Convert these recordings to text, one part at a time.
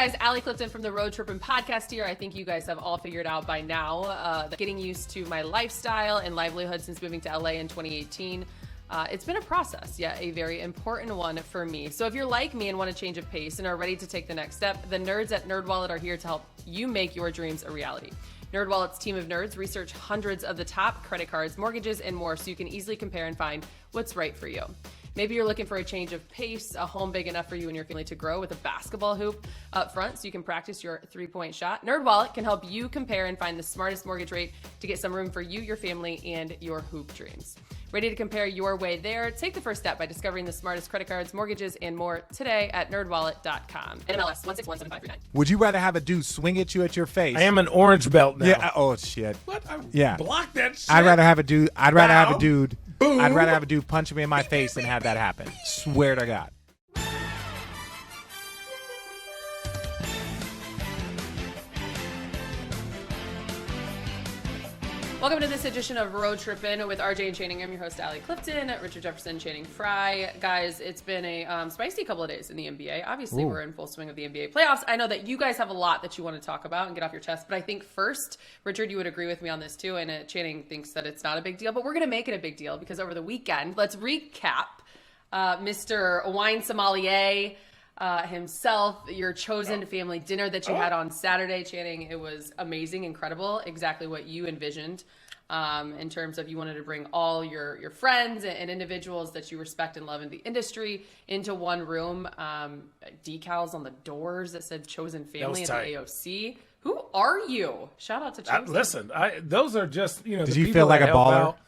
guys, Allie Clifton from the Road Trippin podcast here. I think you guys have all figured out by now that getting used to my lifestyle and livelihood since moving to LA in 2018. It's been a process, yet a very important one for me. So if you're like me and want to change of pace and are ready to take the next step, the nerds at Nerdwallet are here to help you make your dreams a reality. Nerdwallet's team of nerds research hundreds of the top credit cards, mortgages, and more so you can easily compare and find what's right for you. Maybe you're looking for a change of pace, a home big enough for you and your family to grow with a basketball hoop up front so you can practice your three-point shot. Nerdwallet can help you compare and find the smartest mortgage rate to get some room for you, your family, and your hoop dreams. Ready to compare your way there? Take the first step by discovering the smartest credit cards, mortgages, and more today at nerdwallet.com. NMLS 1617539. Would you rather have a dude swing at you at your face? I am an orange belt now. Yeah. Oh shit. What? Yeah. Block that shit. I'd rather have a dude. Boom. I'd rather have a dude punch me in my face and have that happen. Swear to God. Welcome to this edition of Road Trippin with RJ and Channing. I'm your host, Allie Clifton, Richard Jefferson, Channing FRYE. Guys, it's been a spicy couple of days in the NBA. Obviously, we're in full swing of the NBA playoffs. I know that you guys have a lot that you want to talk about and get off your chest, but I think first, Richard, you would agree with me on this too, and Channing thinks that it's not a big deal, but we're going to make it a big deal because over the weekend, let's recap Mr. Wine Sommelier himself, your chosen family dinner that you had on Saturday, Channing. It was amazing, incredible, exactly what you envisioned in terms of you wanted to bring all your friends and individuals that you respect and love in the industry into one room. Decals on the doors that said chosen family at the AOC. Who are you? Shout out to Chosen. Listen, those are just, Did the you people feel like that a help baller? out.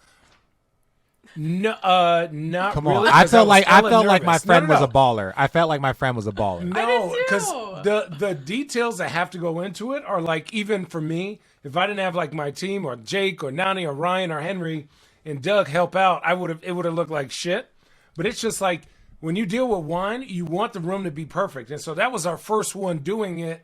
No, not Come really. on. I 'cause felt like nervous. my friend was No. a baller. I felt like my friend was a baller. No, I because did too. the details that have to go into it are like, even for me, if I didn't have like my team or Jake or Nani or Ryan or Henry and Doug help out, it would have looked like shit. But it's just like when you deal with wine, you want the room to be perfect. And so that was our first one doing it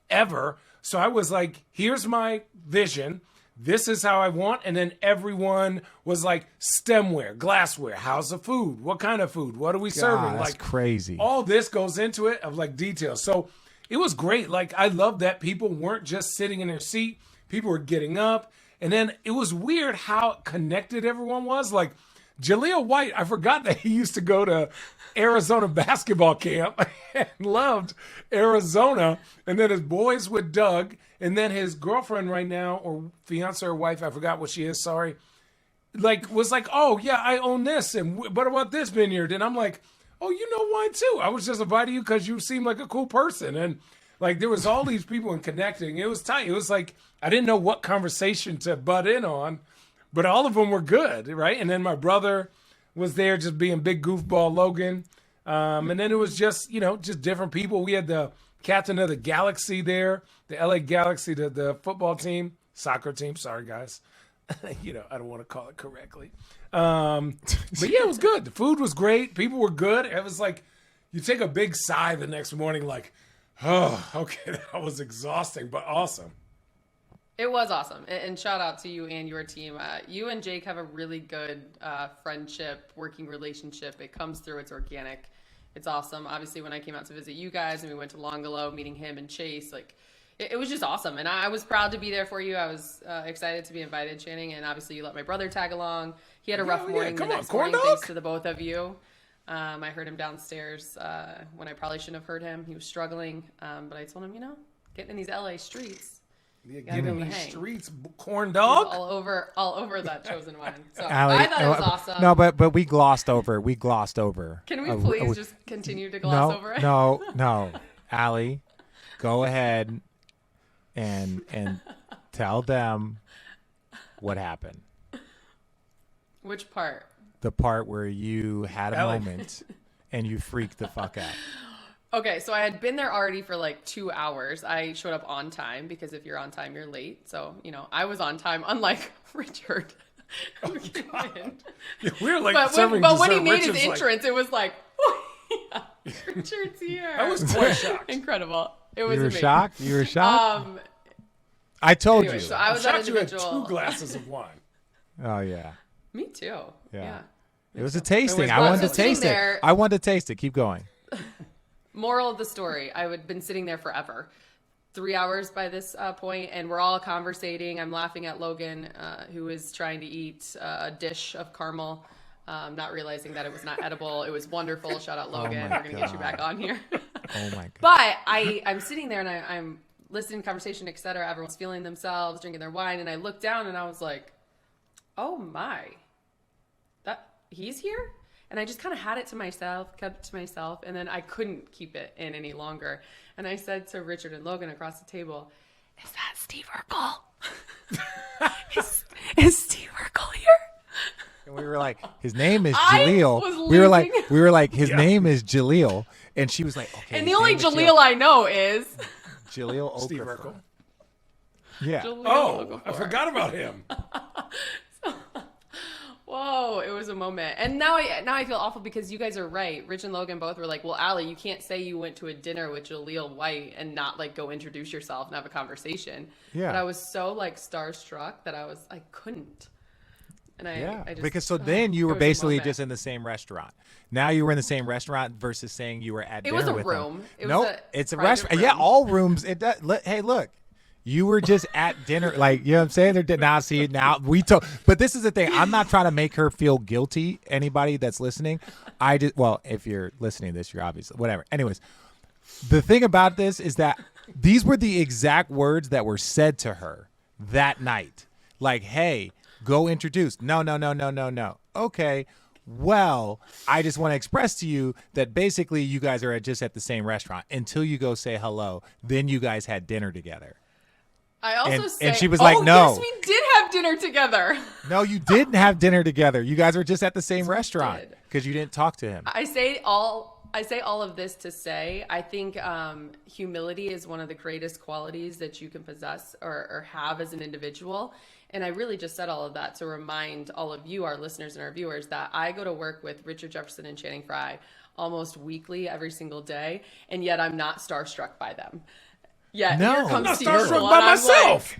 ever. So I was like, here's my vision. This is how I want. And then everyone was like, stemware, glassware, how's the food? What kind of food? What are we serving? That's Like crazy. All this goes into it of like details. So it was great. Like I love that people weren't just sitting in their seat. People were getting up. And then it was weird how connected everyone was. Like Jaleel White, I forgot that he used to go to Arizona basketball camp and loved Arizona. And then his boys with Doug. And then his girlfriend right now, or fiance or wife, I forgot what she is, sorry, was like, oh, yeah, I own this. And what about this vineyard? And I'm like, oh, you know wine too. I was just inviting you because you seem like a cool person. And like there was all these people and connecting. It was tight. It was like I didn't know what conversation to butt in on, but all of them were good, right? And then my brother was there just being big goofball Logan. And then it was just, just different people. We had the captain of the Galaxy there, the LA Galaxy, the football team, soccer team. Sorry, guys. I don't want to call it correctly. But yeah, it was good. The food was great. People were good. It was like you take a big sigh the next morning like, oh, okay, that was exhausting, but awesome. It was awesome. And shout out to you and your team. You and Jake have a really good friendship, working relationship. It comes through. It's organic. It's awesome. Obviously, when I came out to visit you guys and we went to Longolo, meeting him and Chase, it was just awesome. And I was proud to be there for you. I was excited to be invited, Channing. And obviously, you let my brother tag along. He had a rough morning the next morning, thanks to the both of you. I heard him downstairs when I probably shouldn't have heard him. He was struggling. But I told him, getting in these LA streets. Yeah, getting in these streets, corn dog. All over that chosen wine. So Allie, I thought it was awesome. No, but we glossed over. Can we please just continue to gloss over it? No. Allie, go ahead and tell them what happened. Which part? The part where you had a moment and you freaked the fuck out. Okay, so I had been there already for like 2 hours. I showed up on time because if you're on time, you're late. So, I was on time, unlike Richard. Oh, yeah, we were like but when he made his entrance, it was like, yeah, Richard's here. I was quite shocked. Incredible. It was amazing. shocked? You were shocked? I told you. So I was that individual. You had 2 glasses of wine. Oh, yeah. Me too. Yeah. It was a tasting. I wanted to taste it. I wanted to taste it. Keep going. Moral of the story, I had been sitting there forever. 3 hours by this point, and we're all conversating. I'm laughing at Logan, who is trying to eat a dish of caramel, not realizing that it was not edible. It was wonderful. Shout out Logan. We're going to get you back on here. Oh my God. But I'm sitting there and I'm listening to conversation, etc. Everyone's feeling themselves, drinking their wine, and I looked down and I was like, oh my, that he's here? And I just kind of had it to myself, kept it to myself, and then I couldn't keep it in any longer. And I said to Richard and Logan across the table, is that Steve Urkel? is Steve Urkel here? And we were like, his name is Jaleel. We were like, his name is Jaleel. And she was like, okay. And the only Jaleel I know is Jaleel Okafor. Steve Urkel. Yeah. Jaleel I forgot about him. Whoa, it was a moment. And now I feel awful because you guys are right. Rich and Logan both were like, well, Allie, you can't say you went to a dinner with Jaleel White and not like go introduce yourself and have a conversation. Yeah. But I was so like starstruck that I couldn't. And I just, because so then you were basically just in the same restaurant. Now you were in the same restaurant versus saying you were at dinner with them. It was a room. It's a restaurant. Room. Yeah, all rooms. It does. Hey, look. You were just at dinner, like, you know what I'm saying? But this is the thing. I'm not trying to make her feel guilty, anybody that's listening. If you're listening to this, you're obviously, whatever. Anyways, the thing about this is that these were the exact words that were said to her that night. Like, hey, go introduce. No. Okay. Well, I just want to express to you that basically you guys are just at the same restaurant until you go say hello. Then you guys had dinner together. I also and she was like, no. Yes, we did have dinner together. No, you didn't have dinner together. You guys were just at the same restaurant because you didn't talk to him. I say all of this to say, I think humility is one of the greatest qualities that you can possess or have as an individual. And I really just said all of that to remind all of you, our listeners and our viewers, that I go to work with Richard Jefferson and Channing Frye almost weekly, every single day, and yet I'm not starstruck by them. Yeah, no, I'm not starstruck by myself.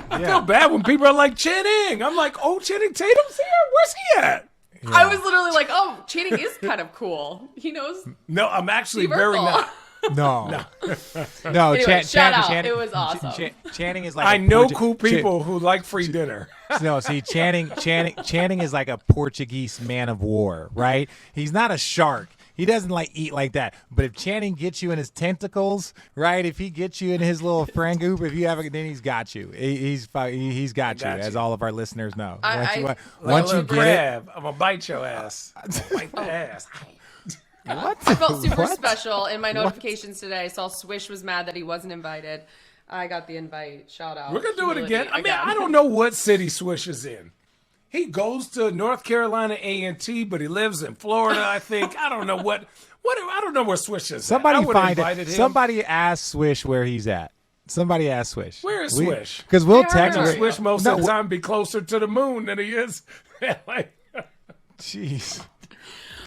I feel bad when people are like, Channing. I'm like, oh, Channing Tatum's here? Where's he at? Yeah. I was literally like, oh, Channing is kind of cool. He knows. No, I'm actually very not. No. Anyway, shout out. It was awesome. Channing is like I know cool people who like free dinner. No, see, Channing is like a Portuguese man of war, right? He's not a shark. He doesn't like eat like that. But if Channing gets you in his tentacles, right? If he gets you in his little friend group, if you have it, then he's got you. He's got you, as all of our listeners know. Once you get it, I'm gonna bite your ass. I'm gonna bite the ass. What? I felt super special in my notifications today. I saw Swish was mad that he wasn't invited. I got the invite. Shout out. We're gonna do it again. I mean, I don't know what city Swish is in. He goes to North Carolina A&T, but he lives in Florida, I think. I don't know what I don't know where Swish is. Somebody find it. Somebody ask Swish where he's at. Somebody ask Swish. Where is Swish? Because we'll text him. Swish most of the time be closer to the moon than he is. Jeez.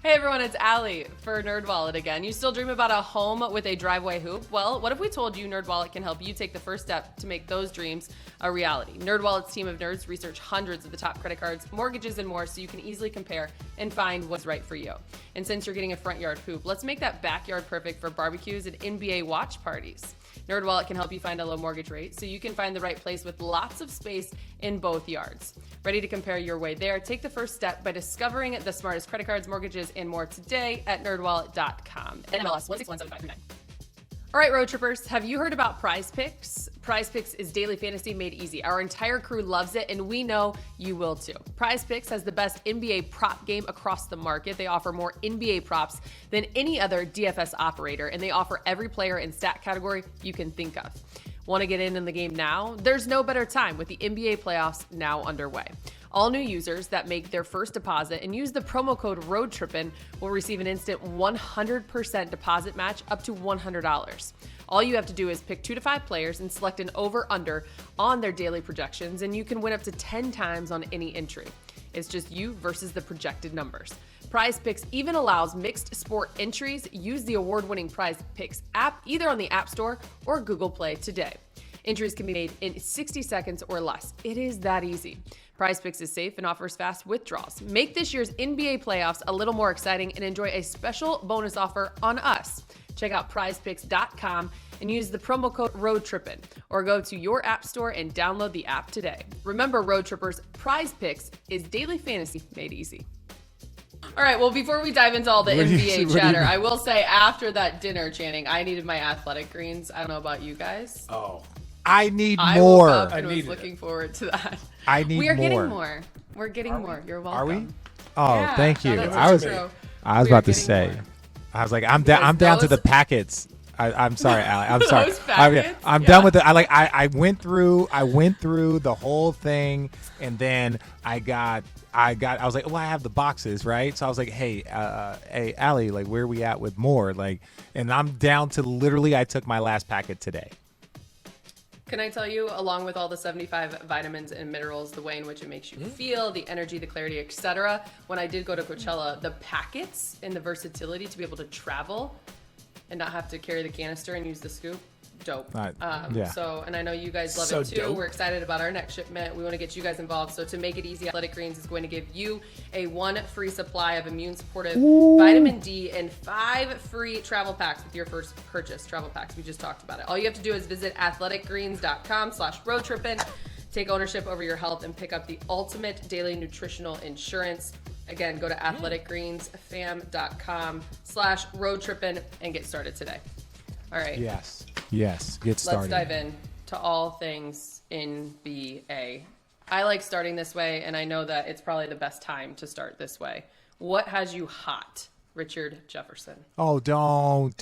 Hey everyone, it's Allie for Nerdwallet again. You still dream about a home with a driveway hoop? Well, what if we told you Nerdwallet can help you take the first step to make those dreams a reality? Nerdwallet's team of nerds research hundreds of the top credit cards, mortgages, and more so you can easily compare and find what's right for you. And since you're getting a front yard hoop, let's make that backyard perfect for barbecues and NBA watch parties. Nerdwallet can help you find a low mortgage rate so you can find the right place with lots of space in both yards. Ready to compare your way there? Take the first step by discovering the smartest credit cards, mortgages, and more today at nerdwallet.com. NMLS 1617539. All right, road trippers, have you heard about Prize Picks? Prize Picks is daily fantasy made easy. Our entire crew loves it, and we know you will too. Prize Picks has the best NBA prop game across the market. They offer more NBA props than any other DFS operator, and they offer every player and stat category you can think of. Want to get in the game now? There's no better time with the NBA playoffs now underway. All new users that make their first deposit and use the promo code Road Trippin will receive an instant 100% deposit match up to $100. All you have to do is pick 2 to 5 players and select an over-under on their daily projections, and you can win up to 10 times on any entry. It's just you versus the projected numbers. Prize Picks even allows mixed sport entries. Use the award-winning Prize Picks app either on the App Store or Google Play today. Entries can be made in 60 seconds or less. It is that easy. Prize Picks is safe and offers fast withdrawals. Make this year's NBA playoffs a little more exciting and enjoy a special bonus offer on us. Check out prizepicks.com and use the promo code Road Trippin, or go to your app store and download the app today. Remember, Road Trippers, Prize Picks is daily fantasy made easy. All right, well, before we dive into all the NBA chatter, I will say after that dinner, Channing, I needed my athletic greens. I don't know about you guys. Oh, I need I more. woke up and was looking forward to that. I need more. We are getting more. We're getting more. You're welcome. Are we? Oh, Yeah, thank you. that's I was true. I was We are about to getting say. more. I was like, I'm down to those- the packets. I'm sorry, Allie. I'm sorry. Those packets? I'm Yeah. done with it. I went through the whole thing, and then I was like, well, I have the boxes, right? So I was like, hey, Allie, like, where are we at with more? Like, and I'm down to literally, I took my last packet today. Can I tell you, along with all the 75 vitamins and minerals, the way in which it makes you feel, the energy, the clarity, etc., when I did go to Coachella, the packets and the versatility to be able to travel and not have to carry the canister and use the scoop, dope. Yeah. So, and I know you guys love So it too. dope. We're excited about our next shipment. We want to get you guys involved. So to make it easy, Athletic Greens is going to give you a 1 free supply of immune supportive vitamin D and 5 free travel packs with your first purchase. Travel packs, we just talked about it. All you have to do is visit athleticgreens.com/roadtrippin. Take ownership over your health and pick up the ultimate daily nutritional insurance. Again, go to athleticgreensfam.com/roadtrippin and get started today. All right. Yes. Get started. Let's dive in to all things NBA. I like starting this way, and I know that it's probably the best time to start this way. What has you hot, Richard Jefferson? Oh, don't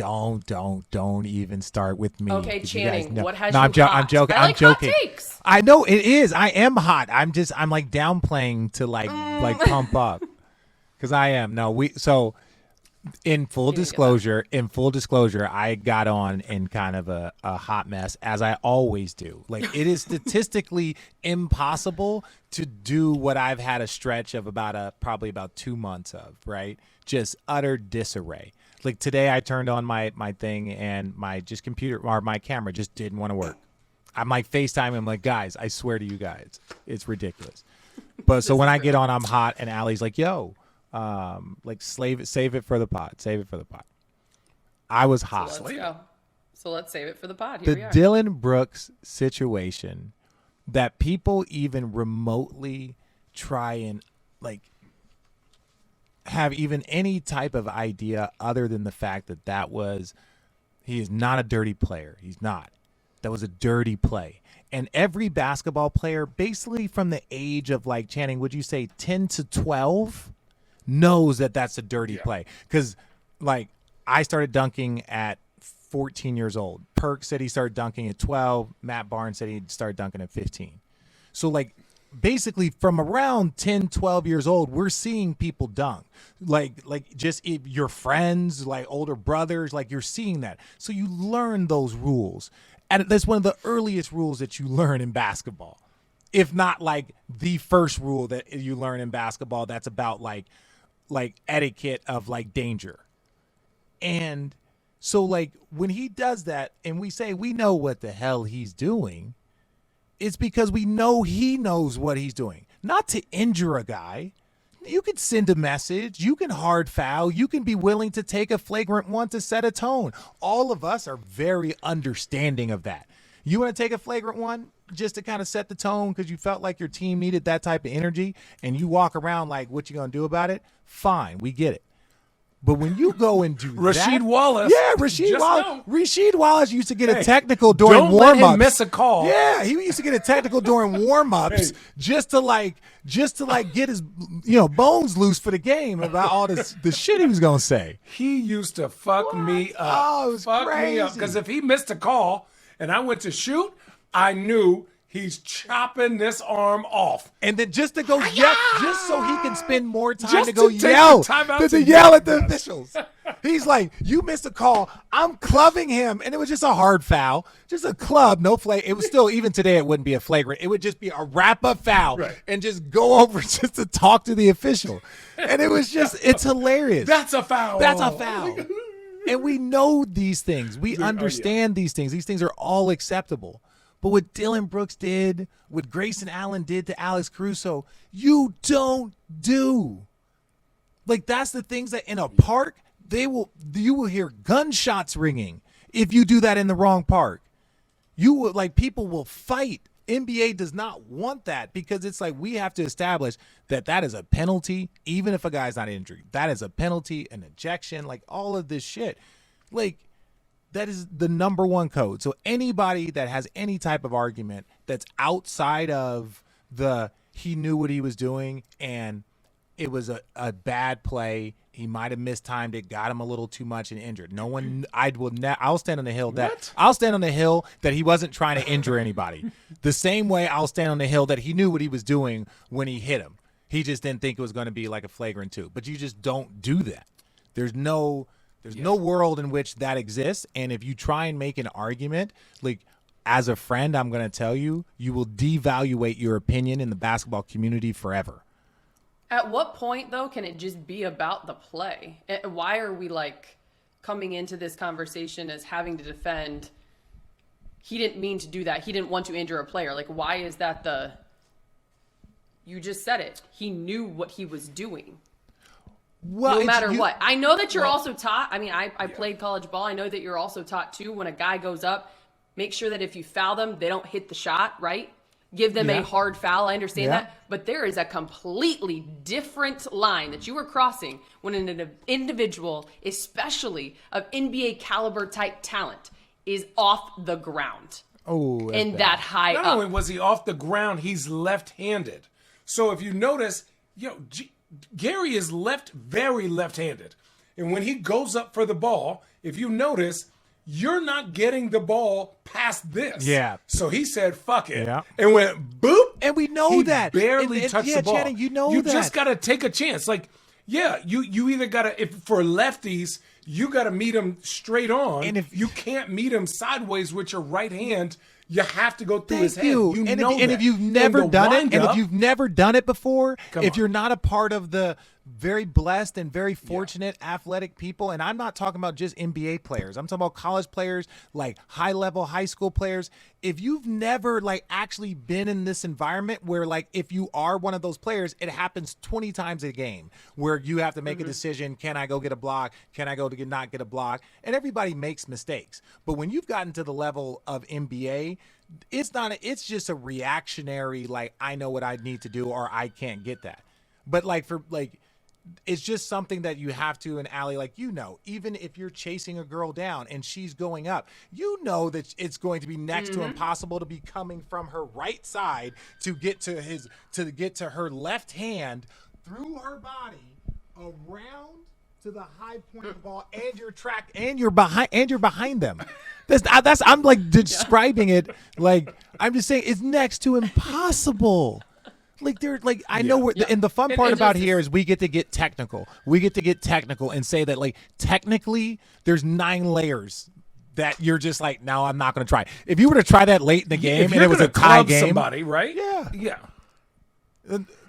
even start with me. Okay, because you guys Channing, know- what has No, you I'm joking. hot? I'm joking. I like I'm joking. hot takes. I know it is. I am hot. I'm like downplaying to like pump up, because I am. No, in full disclosure, I got on in kind of a hot mess, as I always do. Like, it is statistically impossible to do what I've had a stretch of probably about 2 months of, right? Just utter disarray. Like, today I turned on my thing, and my computer or my camera just didn't want to work. I'm like FaceTime. I'm like, guys, I swear to you guys, it's ridiculous. But so when I get on, I'm hot, and Allie's like, yo. Like, save it for the pod. Save it for the pod. I was hot. So let's go. So let's save it for the pod. Here we The are. Dillon Brooks situation, that people even remotely try and like have even any type of idea other than the fact that he is not a dirty player. He's not. That was a dirty play. And every basketball player, basically from the age of, like, Channing, would you say 10 to 12, knows that that's a dirty play. Because, like, I started dunking at 14 years old. Perk said he started dunking at 12. Matt Barnes said he started dunking at 15. So, like, basically from around 10, 12 years old, we're seeing people dunk. Like just your friends, like older brothers, like, you're seeing that. So you learn those rules. And that's one of the earliest rules that you learn in basketball. If not, like, the first rule that you learn in basketball that's about, like etiquette of, like, danger. And so, like, when he does that and we say we know what the hell he's doing, it's because we know he knows what he's doing. Not to injure a guy. You can send a message. You can hard foul. You can be willing to take a flagrant one to set a tone. All of us are very understanding of that. You want to take a flagrant one just to kind of set the tone because you felt like your team needed that type of energy, and you walk around like, what you going to do about it? Fine, we get it. But when you go and do Rasheed that, Wallace. yeah, Rasheed just Wallace. know. Rasheed Wallace used to get a technical during Don't warm-ups. let him miss a call. Yeah, he used to get a technical during warm-ups just to get his bones loose for the game about all the shit he was gonna say. He used to fuck me up. Oh, it was fuck me up. crazy. Because if he missed a call and I went to shoot, I knew he's chopping this arm off. And then just to go yell, just so he can spend more time Just to go to take yell, the time out to to yell yell at the officials. He's like, you missed a call. I'm clubbing him. And it was just a hard foul. Just a club, no flag. It was still, even today, it wouldn't be a flagrant. It would just be a wrap-up foul and just go over just to talk to the official. And it was just, it's hilarious. That's a foul. That's a foul. And we know these things. We understand these things. These things are all acceptable. But what Dillon Brooks did, what Grayson Allen did to Alex Caruso, you don't do. Like, that's the things that in a park, you will hear gunshots ringing if you do that in the wrong park. You will, like, people will fight. NBA does not want that because it's like we have to establish that is a penalty, even if a guy's not injured. That is a penalty, an ejection, like all of this shit. Like, that is the number one code. So anybody that has any type of argument that's outside of he knew what he was doing and it was a bad play, he might have mistimed it, got him a little too much and injured. No one, I'll stand on the hill that he wasn't trying to injure anybody. The same way I'll stand on the hill that he knew what he was doing when he hit him. He just didn't think it was going to be like a flagrant 2. But you just don't do that. There's no world in which that exists. And if you try and make an argument, like, as a friend, I'm going to tell you, you will devaluate your opinion in the basketball community forever. At what point, though, can it just be about the play? Why are we, like, coming into this conversation as having to defend, he didn't mean to do that, he didn't want to injure a player? Like, why is that you just said it. He knew what he was doing. Well, no matter what. I know that you're also taught, I mean, I played college ball. I know that you're also taught, too, when a guy goes up, make sure that if you foul them, they don't hit the shot, right? Give them a hard foul. I understand that. But there is a completely different line that you are crossing when an individual, especially of NBA caliber type talent, is off the ground. Oh, and that high Not up. only was he off the ground, he's left-handed. So if you notice, Gary is very left-handed. And when he goes up for the ball, if you notice, you're not getting the ball past this. Yeah. So he said, fuck it. Yeah. And went boop. And we know that. Barely touched the ball. Channing, you know you that. You just got to take a chance. Like, you either got to, if for lefties, you got to meet them straight on. And if you can't meet them sideways with your right hand, you have to go through his head. And if you've never done it, and if you've never done it before, if you're not a part of the very blessed and very fortunate athletic people, and I'm not talking about just NBA players, I'm talking about college players, like high-level high school players. If you've never actually been in this environment where if you are one of those players, it happens 20 times a game where you have to make a decision. Can I go get a block? Can I go to not get a block? And everybody makes mistakes. But when you've gotten to the level of NBA, it's just a reactionary, I know what I need to do or I can't get that. But it's just something that you have to, and Allie, even if you're chasing a girl down and she's going up, that it's going to be next to impossible to be coming from her right side to get to her left hand through her body around to the high point of the ball, and you're behind them. I'm describing it I'm just saying it's next to impossible. I know we're, and the fun part about here is we get to get technical. We get to get technical and say that technically there's 9 layers that you're just no, I'm not going to try. If you were to try that late in the game and it was a tie game, somebody, right? Yeah.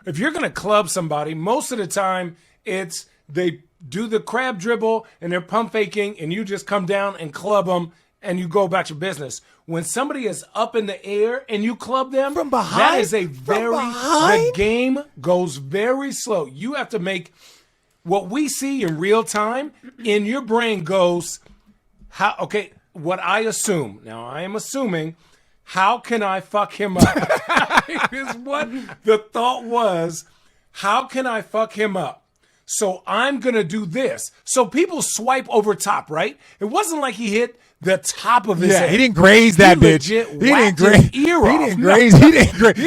If you're going to club somebody, most of the time it's they do the crab dribble and they're pump faking, and you just come down and club them and you go about your business. When somebody is up in the air and you club them from behind, that is the game goes very slow. You have to make what we see in real time in your brain goes, what I assume. Now I am assuming, how can I fuck him up? Is what the thought was. How can I fuck him up? So I'm going to do this. So people swipe over top, right? It wasn't like he hit the top of his head. He didn't graze that bitch. He didn't graze. His ear off. He didn't graze. He didn't graze.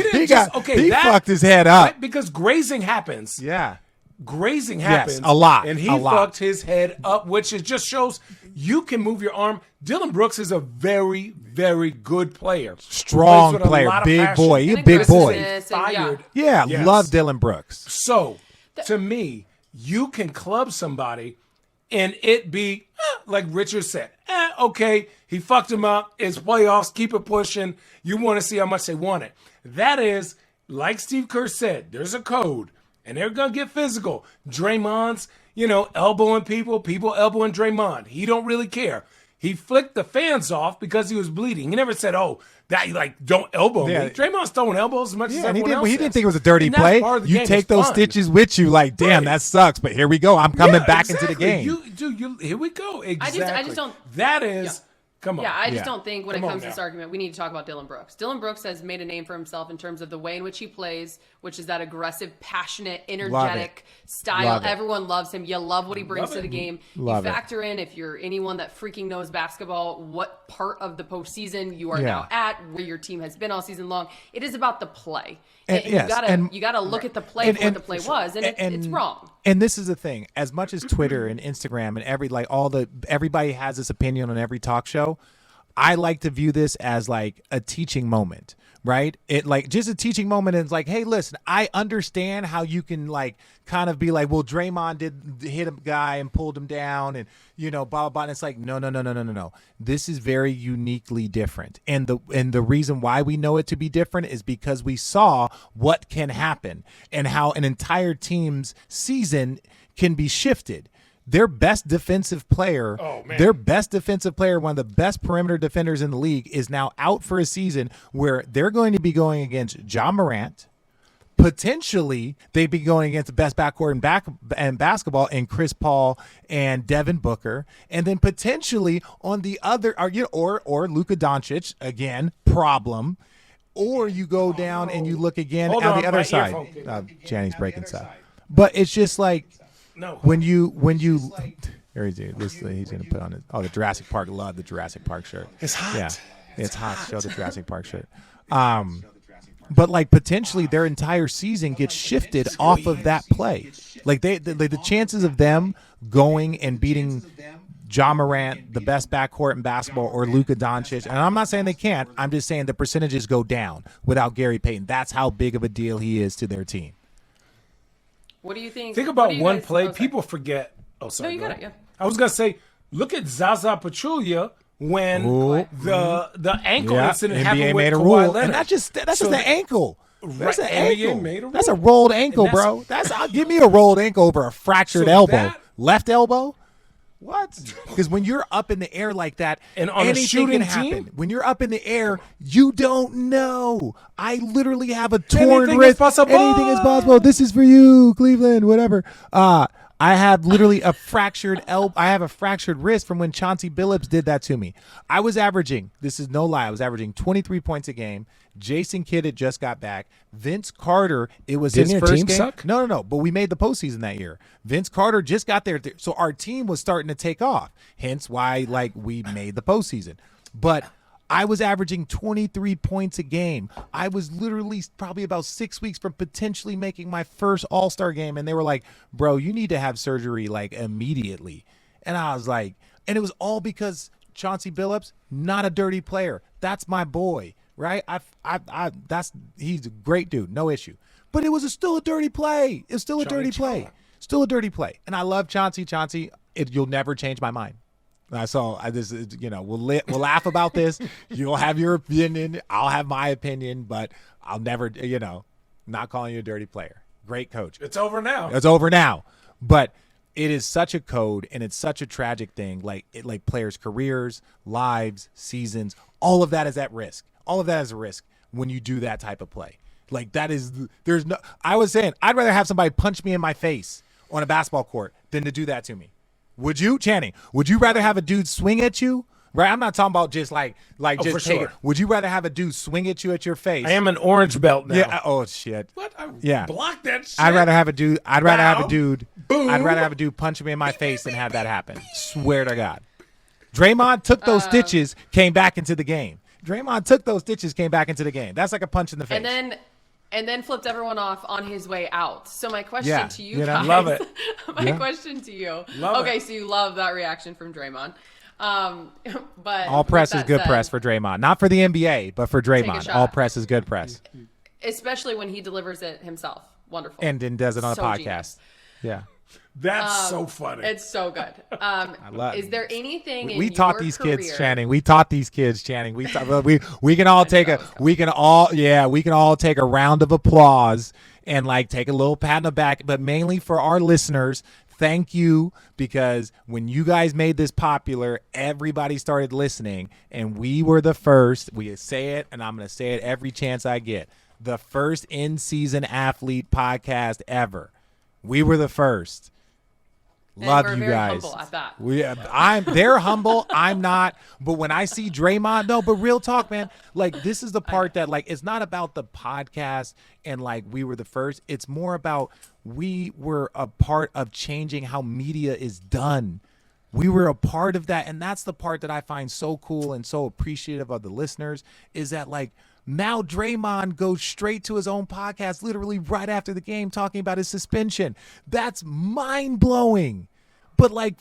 He fucked his head up. Right? Because grazing happens. Yeah. Grazing happens. Yes, a lot. And he fucked his head up, which it just shows you can move your arm. Dillon Brooks is a very, very good player. Strong player. Big boy. He's a big boy. Yeah, yes. Love Dillon Brooks. So, to me, you can club somebody and it be, like Richard said, okay, he fucked him up. It's playoffs. Keep it pushing. You want to see how much they want it. That is, like Steve Kerr said, there's a code, and they're going to get physical. Draymond's, elbowing people elbowing Draymond. He don't really care. He flicked the fans off because he was bleeding. He never said, "Oh, that like don't elbow me." Draymond's throwing elbows as much as everyone else. He didn't think it was a dirty and that's play. part of the You game. take It's those fun. stitches with you, like, damn, that sucks. But here we go. I'm coming back into the game. Here we go. Exactly. I just don't. That is. Come on. Yeah, I just don't think when it comes to this now. argument, we need to talk about Dillon Brooks. Dillon Brooks has made a name for himself in terms of the way in which he plays, which is that aggressive, passionate, energetic style. Everyone loves him. You love what he brings to the game. You factor in, if you're anyone that freaking knows basketball, what part of the postseason you are now at, where your team has been all season long. It is about the play. And you gotta look at the play for what the play was, and it's wrong. And this is the thing: as much as Twitter and Instagram and everybody has this opinion on every talk show, I like to view this as like a teaching moment, right? It like just a teaching moment, and it's like, hey, listen, I understand how you can like kind of be like, well, Draymond did hit a guy and pulled him down, and blah blah blah. And it's like, no. This is very uniquely different, and the reason why we know it to be different is because we saw what can happen and how an entire team's season can be shifted. Their best defensive player, one of the best perimeter defenders in the league, is now out for a season where they're going to be going against Ja Morant. Potentially, they'd be going against the best backcourt in basketball in Chris Paul and Devin Booker, and then potentially on the other, or Luka Doncic again, problem. Or you go down and you look again on the other side. Channy's breaking stuff, but it's just like. No. When you here he's gonna put on the Jurassic Park. Love the Jurassic Park shirt. It's hot. Yeah, it's hot. Show the Jurassic Park shirt. But like potentially their entire season gets shifted off of that play. Like the chances of them going and beating Ja Morant, the best backcourt in basketball, or Luka Doncic, and I'm not saying they can't. I'm just saying the percentages go down without Gary Payton. That's how big of a deal he is to their team. What do you think? Think about one play. People forget. Oh, sorry. No, you got it. Yeah. I was gonna say, look at Zaza Pachulia when the ankle incident happened with Kawhi Leonard. And that's just the ankle. That's an ankle. Made a rule. That's a rolled ankle, bro. Give me a rolled ankle over a fractured elbow. Left elbow. What? Because when you're up in the air like that, and on anything can happen. When you're up in the air, you don't know. I literally have a torn wrist. Anything is possible. This is for you, Cleveland. Whatever. I have literally a fractured elbow. I have a fractured wrist from when Chauncey Billups did that to me. I was averaging. This is no lie. I was averaging 23 points a game. Jason Kidd had just got back. Vince Carter, it was his first game. Suck? No. But we made the postseason that year. Vince Carter just got there, so our team was starting to take off. Hence why, we made the postseason. But I was averaging 23 points a game. I was literally probably about 6 weeks from potentially making my first All-Star game, and they were like, "Bro, you need to have surgery immediately." And I was like, and it was all because Chauncey Billups, not a dirty player. That's my boy. Right? He's a great dude, no issue. But it was still a dirty play. It's still a dirty play. Still a dirty play. And I love Chauncey. You'll never change my mind. We'll laugh about this. You'll have your opinion. I'll have my opinion, but I'll never, not calling you a dirty player. Great coach. It's over now. But it is such a code, and it's such a tragic thing. Like players' careers, lives, seasons, all of that is at risk. All of that is a risk when you do that type of play. I was saying, I'd rather have somebody punch me in my face on a basketball court than to do that to me. Would you, Channing? Would you rather have a dude swing at you? Right? I'm not talking about just take it. Would you rather have a dude swing at you at your face? I am an orange belt now. Yeah. Oh shit. What? Block that shit. I'd rather have a dude. I'd rather have a dude punch me in my face than have that happen. Swear to God. Draymond took those stitches, came back into the game. That's like a punch in the face. And then flipped everyone off on his way out. So my question to you guys. Love it. Question to you. So you love that reaction from Draymond. But all press is good press for Draymond. Not for the NBA, but for Draymond. All press is good press. Especially when he delivers it himself. Wonderful. And then does it on a podcast. Genius. Yeah. That's so funny. It's so good. I love is there anything we taught these kids, Channing. We can all take a round of applause and take a little pat on the back, but mainly for our listeners, thank you, because when you guys made this popular, everybody started listening, and we were the first. We say it, and I'm going to say it every chance I get. The first in-season athlete podcast ever. We were the first. Love and we're you very guys. humble at that. They're humble. I'm not. But when I see Draymond, no, but real talk, man, like this is the part that like it's not about the podcast and like we were the first. It's more about we were a part of changing how media is done. We were a part of that, and that's the part that I find so cool and so appreciative of the listeners is that like now Draymond goes straight to his own podcast literally right after the game talking about his suspension. That's mind-blowing. But like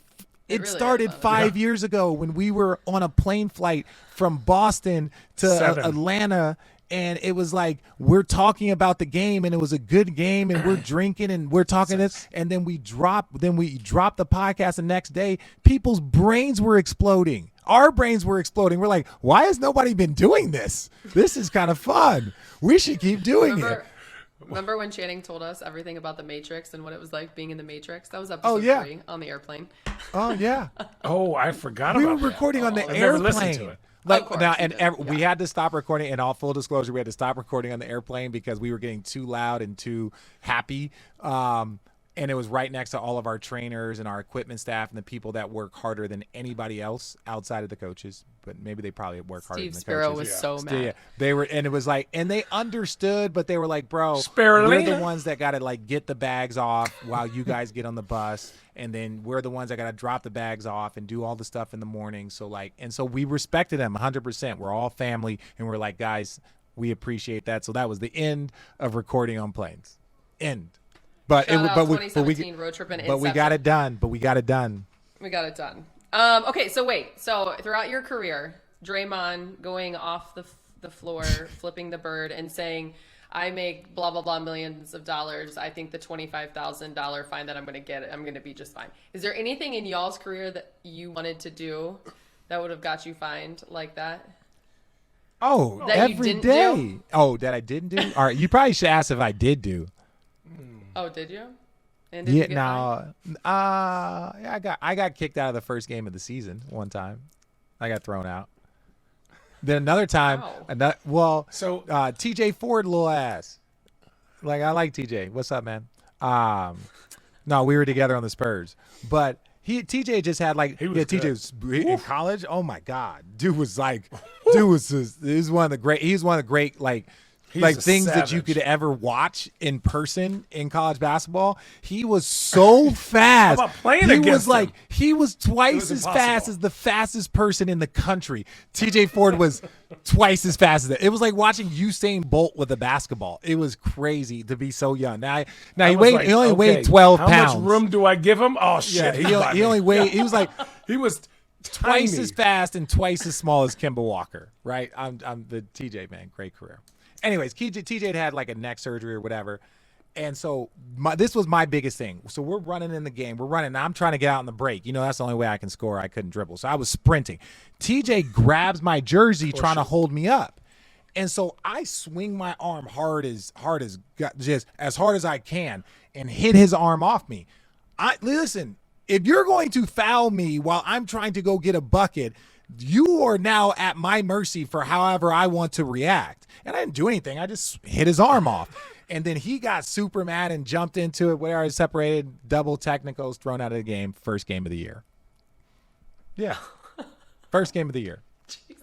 it really started 5 years ago when we were on a plane flight from Boston to 7. Atlanta, and it was like we're talking about the game, and it was a good game, and we're drinking and we're talking this, and then we drop the podcast the next day. People's brains were exploding. Our brains were exploding. We're like, why has nobody been doing this? This is kind of fun. We should keep doing it. Remember when Channing told us everything about the Matrix and what it was like being in the Matrix? That was episode 3 on the airplane. Oh yeah. Oh, I forgot We about were recording on the I've never listened airplane. to it. Like now, and we had to stop recording. In all full disclosure, we had to stop recording on the airplane because we were getting too loud and too happy. And it was right next to all of our trainers and our equipment staff and the people that work harder than anybody else outside of the coaches. But maybe they probably work harder than the Sparrow coaches. was so mad. Yeah, they were, and it was like, and they understood, but they were like, "Bro, Sparrow we're Lena. the ones that got to like get the bags off while you guys get on the bus, and then we're the ones that got to drop the bags off and do all the stuff in the morning." So like, and so we respected them 100%. We're all family, and we're like, guys, we appreciate that. So that was the end of recording on planes. End. But Shout out we 2017 Road Trippin. But we got it done. We got it done. Okay, so wait. So throughout your career, Draymond going off the floor, flipping the bird, and saying, "I make blah blah blah millions of dollars. I think the $25,000 fine that I'm going to get, I'm going to be just fine." Is there anything in y'all's career that you wanted to do that would have got you fined like that? Oh, That you every didn't day. do? Oh, that I didn't do. All right, you probably should ask if I did do. Oh, did you? And did you get fined? I got kicked out of the first game of the season one time. I got thrown out. Then another time, Wow. TJ Ford, little ass. Like I like TJ. What's up, man? No, we were together on the Spurs, but TJ just had like TJ was in college. Oh my God, dude was one of the great like. He's Things that you could ever watch in person in college basketball. He was so fast. How about playing against him? He was twice as fast as the fastest person in the country. TJ Ford was twice as fast as that. It was like watching Usain Bolt with a basketball. It was crazy to be so young. Now he only weighed 12 pounds. How much room do I give him? Oh shit. Yeah, he only weighed. He was like he was twice tiny. as fast and twice as small as Kemba Walker. Right? I'm the TJ man. Great career. Anyways, TJ had like a neck surgery or whatever. And so this was my biggest thing. So we're running in the game. We're running. I'm trying to get out in the break. You know, that's the only way I can score. I couldn't dribble. So I was sprinting. TJ grabs my jersey trying to hold me up. And so I swing my arm just as hard as I can and hit his arm off me. Listen, if you're going to foul me while I'm trying to go get a bucket, you are now at my mercy for however I want to react. And I didn't do anything. I just hit his arm off. And then he got super mad and jumped into it. Where I separated, double technicals, thrown out of the game. First game of the year. Yeah. First game of the year. Jeez.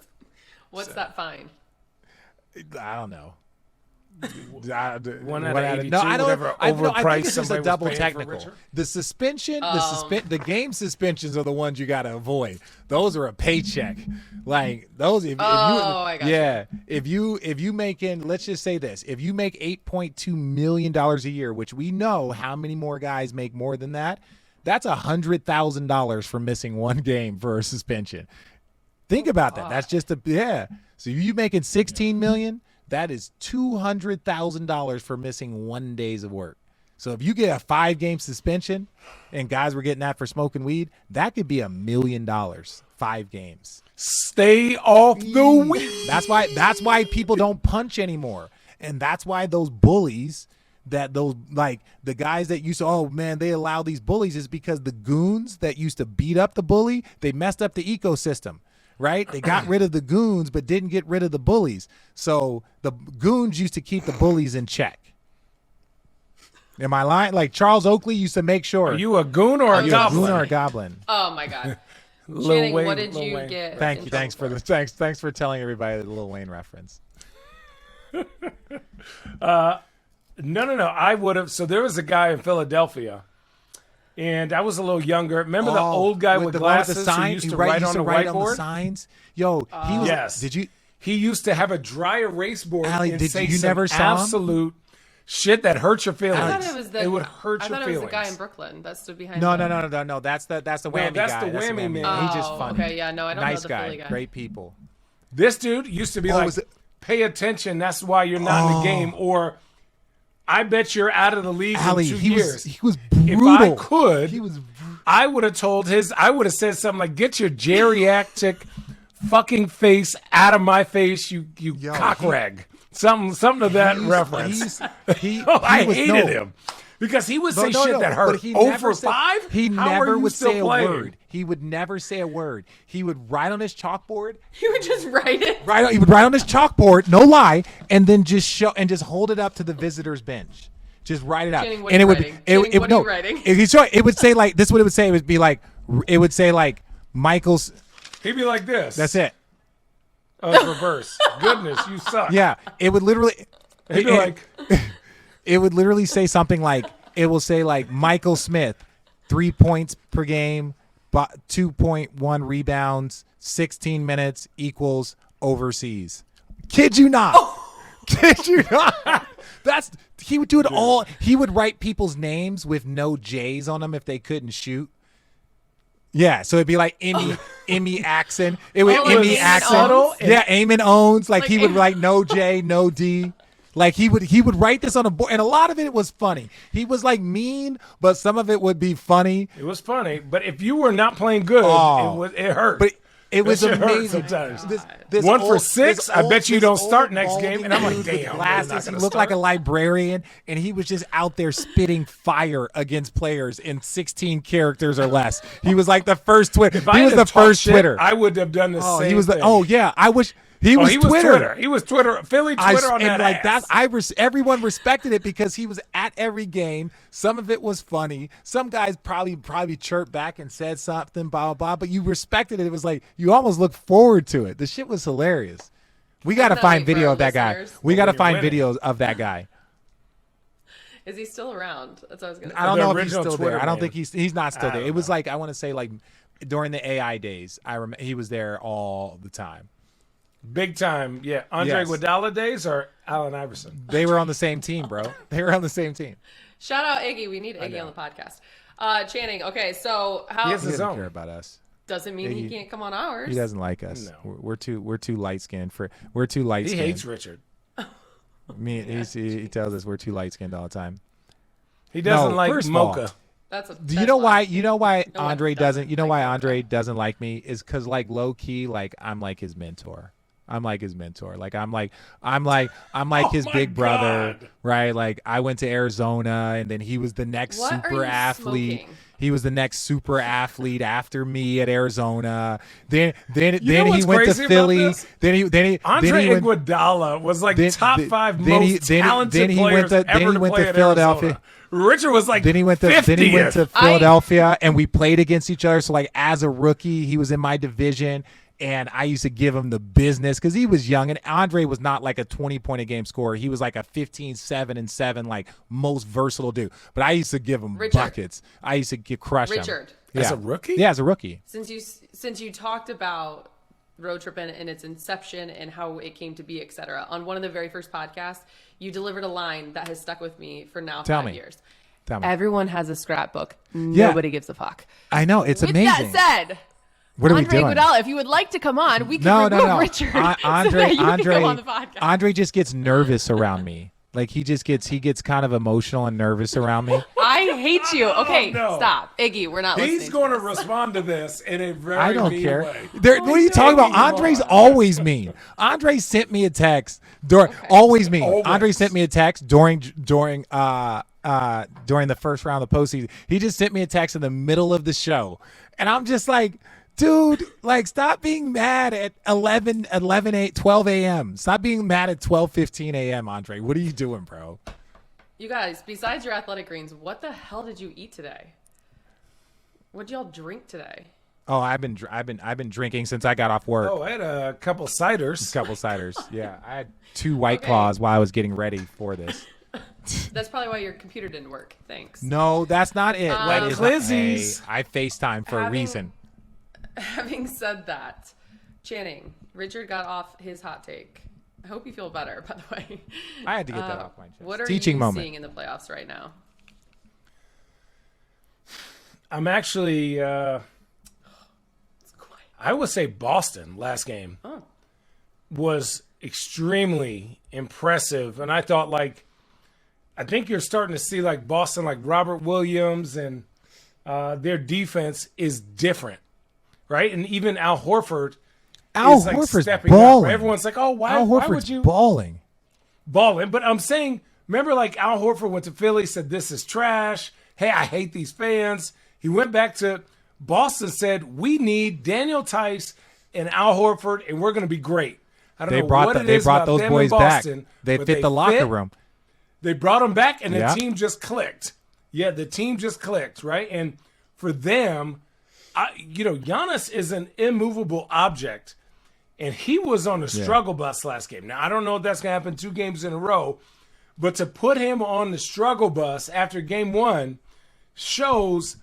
What's that fine? I don't know. 1 out of 82, no, I don't. whatever I overpriced think it's just somebody a was double paying for technical. Richard. The suspension, the game suspensions are the ones you got to avoid. Those are a paycheck. Like those. I got If you making, let's just say this: if you make $8.2 million a year, which we know how many more guys make more than that, that's $100,000 for missing one game for a suspension. Think about that. That's just So you making $16 million. That is $200,000 for missing 1 day of work. So if you get a 5-game suspension, and guys were getting that for smoking weed, that could be $1 million. 5 games. Stay off the weed. That's why people don't punch anymore, and that's why those bullies that those like the guys that used to, oh man, they allow these bullies is because the goons that used to beat up the bully, they messed up the ecosystem, right? They got rid of the goons but didn't get rid of the bullies. So the goons used to keep the bullies in check. Am I lying? Like Charles Oakley used to make sure. Are you a goon or a goblin? A goon or a goblin? Oh my God. Channing, what did you get? Thank you. Thanks for telling everybody the Lil Wayne reference. No. I would have. So there was a guy in Philadelphia, and I was a little younger. Remember the old guy with glasses who used to write on the whiteboard? Signs? Yo, he was. Yes. Did you? He used to have a dry erase board Allie, and did say you some never saw absolute shit that hurt your feelings. I thought it was it would hurt your feelings. I thought it was the guy in Brooklyn that stood behind. No. That's the whammy that's guy. the whammy man. Oh, He's just funny. Okay, yeah, no, I don't nice know the guy. Philly guy. Great people. This dude used to be pay attention. That's why you're not in the game. Or I bet you're out of the league Allie, in 2 years. He was brutal. If I could, he was. I would have I would have said something like, "Get your geriatric fucking face out of my face, you cock rag." Something to that reference. I hated him because he would say shit that hurt. 0 for 5? He never would say a playing? word. He would never say a word. He would write on his chalkboard. He would just write it. He would write on his chalkboard, no lie, and then just hold it up to the visitors' bench. Just write it out. Channing, what and are it you would writing? What are you writing? It would say like this. What it would say, it would say like Michael's. He'd be like this. That's it. Oh, it's reverse. Goodness, you suck. Yeah, it would literally. He'd be like, it would literally say something like, it will say like Michael Smith, 3 points per game, 2.1 rebounds, 16 minutes equals overseas. Kid you not. Kid you not. He would do it all. He would write people's names with no J's on them if they couldn't shoot. Yeah, so it'd be like Emmy Axon. It would Emmy Axon. Yeah, Eamon Owens. Like he would write no J, no D. Like he would write this on a board, and a lot of it was funny. He was like mean, but some of it would be funny. It was funny, but if you were not playing good, it hurt. But it was amazing. Sometimes. This 1 for 6. I bet you don't start next game. And I'm like, damn. Glasses. He looked like a librarian, and he was just out there spitting fire against players in 16 characters or less. He was like the first Twitter. He was the first Twitter. I would have done the same. He was thing. I wish. He was Twitter. He was Twitter. Philly Twitter on that ass. Everyone respected it because he was at every game. Some of it was funny. Some guys probably chirped back and said something, blah, blah, blah. But you respected it. It was like you almost looked forward to it. The shit was hilarious. We got to find video of that guy. We got to find videos of that guy. Is he still around? That's what I was going to say. I don't know if he's still Twitter there. I don't man. think he's not still there. It was like, I want to say like during the AI days, he was there all the time. Big time, yeah. Andre Iguodala days or Allen Iverson? They were on the same team, bro. They were on the same team. Shout out Iggy. We need Iggy on the podcast. Channing, okay, so he doesn't care about us. Doesn't mean he can't come on ours. He doesn't like us. No. We're too light skinned we're too light skinned. He hates Richard. He tells us we're too light skinned all the time. He doesn't like mocha. You know why Andre doesn't like me is because like low key, like I'm like his mentor. Like I'm like his big brother, right? Like I went to Arizona, and then he was the next super athlete. Smoking? He was the next super athlete after me at Arizona. Then he went to Philly. Then he Andre Iguodala was like top 5 most talented players ever to play at Philadelphia. Arizona. Richard was like then he went to Philadelphia, and we played against each other. So like as a rookie, he was in my division. And I used to give him the business because he was young. And Andre was not like a 20-point-a-game scorer. He was like a 15, 7, and 7, like most versatile dude. But I used to give him buckets. I used to crush him. Richard. As a rookie? Yeah, as a rookie. Since you talked about Road Trippin and its inception and how it came to be, etc. On one of the very first podcasts, you delivered a line that has stuck with me for now 5 years. Tell me. Everyone has a scrapbook. Nobody gives a fuck. I know. It's amazing. With that said... What are we doing? Andre Iguodala, if you would like to come on, we can remove Richard. Andre so that you can come on the podcast. Andre just gets nervous around me. Like he gets kind of emotional and nervous around me. I hate you. Okay, no. stop. Iggy, we're not listening. He's going to respond to this in a very I don't mean care. way. What are you talking about? Andre's always mean. Andre sent me a text always mean. Always. Andre sent me a text during the first round of the postseason. He just sent me a text in the middle of the show, and I'm just like, dude, like, stop being mad at 12 a.m. Stop being mad at 12:15 a.m. Andre, what are you doing, bro? You guys, besides your athletic greens, what the hell did you eat today? What'd y'all drink today? Oh, I've been drinking since I got off work. Oh, I had a couple ciders. Yeah, I had 2 White Claws while I was getting ready for this. That's probably why your computer didn't work. Thanks. No, that's not it. That is not, hey, Clizzies. I FaceTime for a reason. Having said that, Channing, Richard got off his hot take. I hope you feel better, by the way. I had to get that off my chest. What are Teaching you moment. seeing in the playoffs right now? I'm actually, It's quiet. I would say Boston last game was extremely impressive. And I thought, I think you're starting to see, Boston, Robert Williams, and their defense is different, right? And even Al Horford is Horford's stepping balling. up. Everyone's like, oh, why Al Horford's would you? balling. Balling. But I'm saying, remember, Al Horford went to Philly, said, this is trash. Hey, I hate these fans. He went back to Boston, said, we need Daniel Tice and Al Horford, and we're going to be great. I don't know what it is brought about those them boys in Boston, back. They but fit the locker room. They brought them back, and Yeah. the team just clicked. Yeah, the team just clicked, right? And for them, Giannis is an immovable object, and he was on the struggle bus last game. Now, I don't know if that's going to happen 2 games in a row, but to put him on the struggle bus after game 1 shows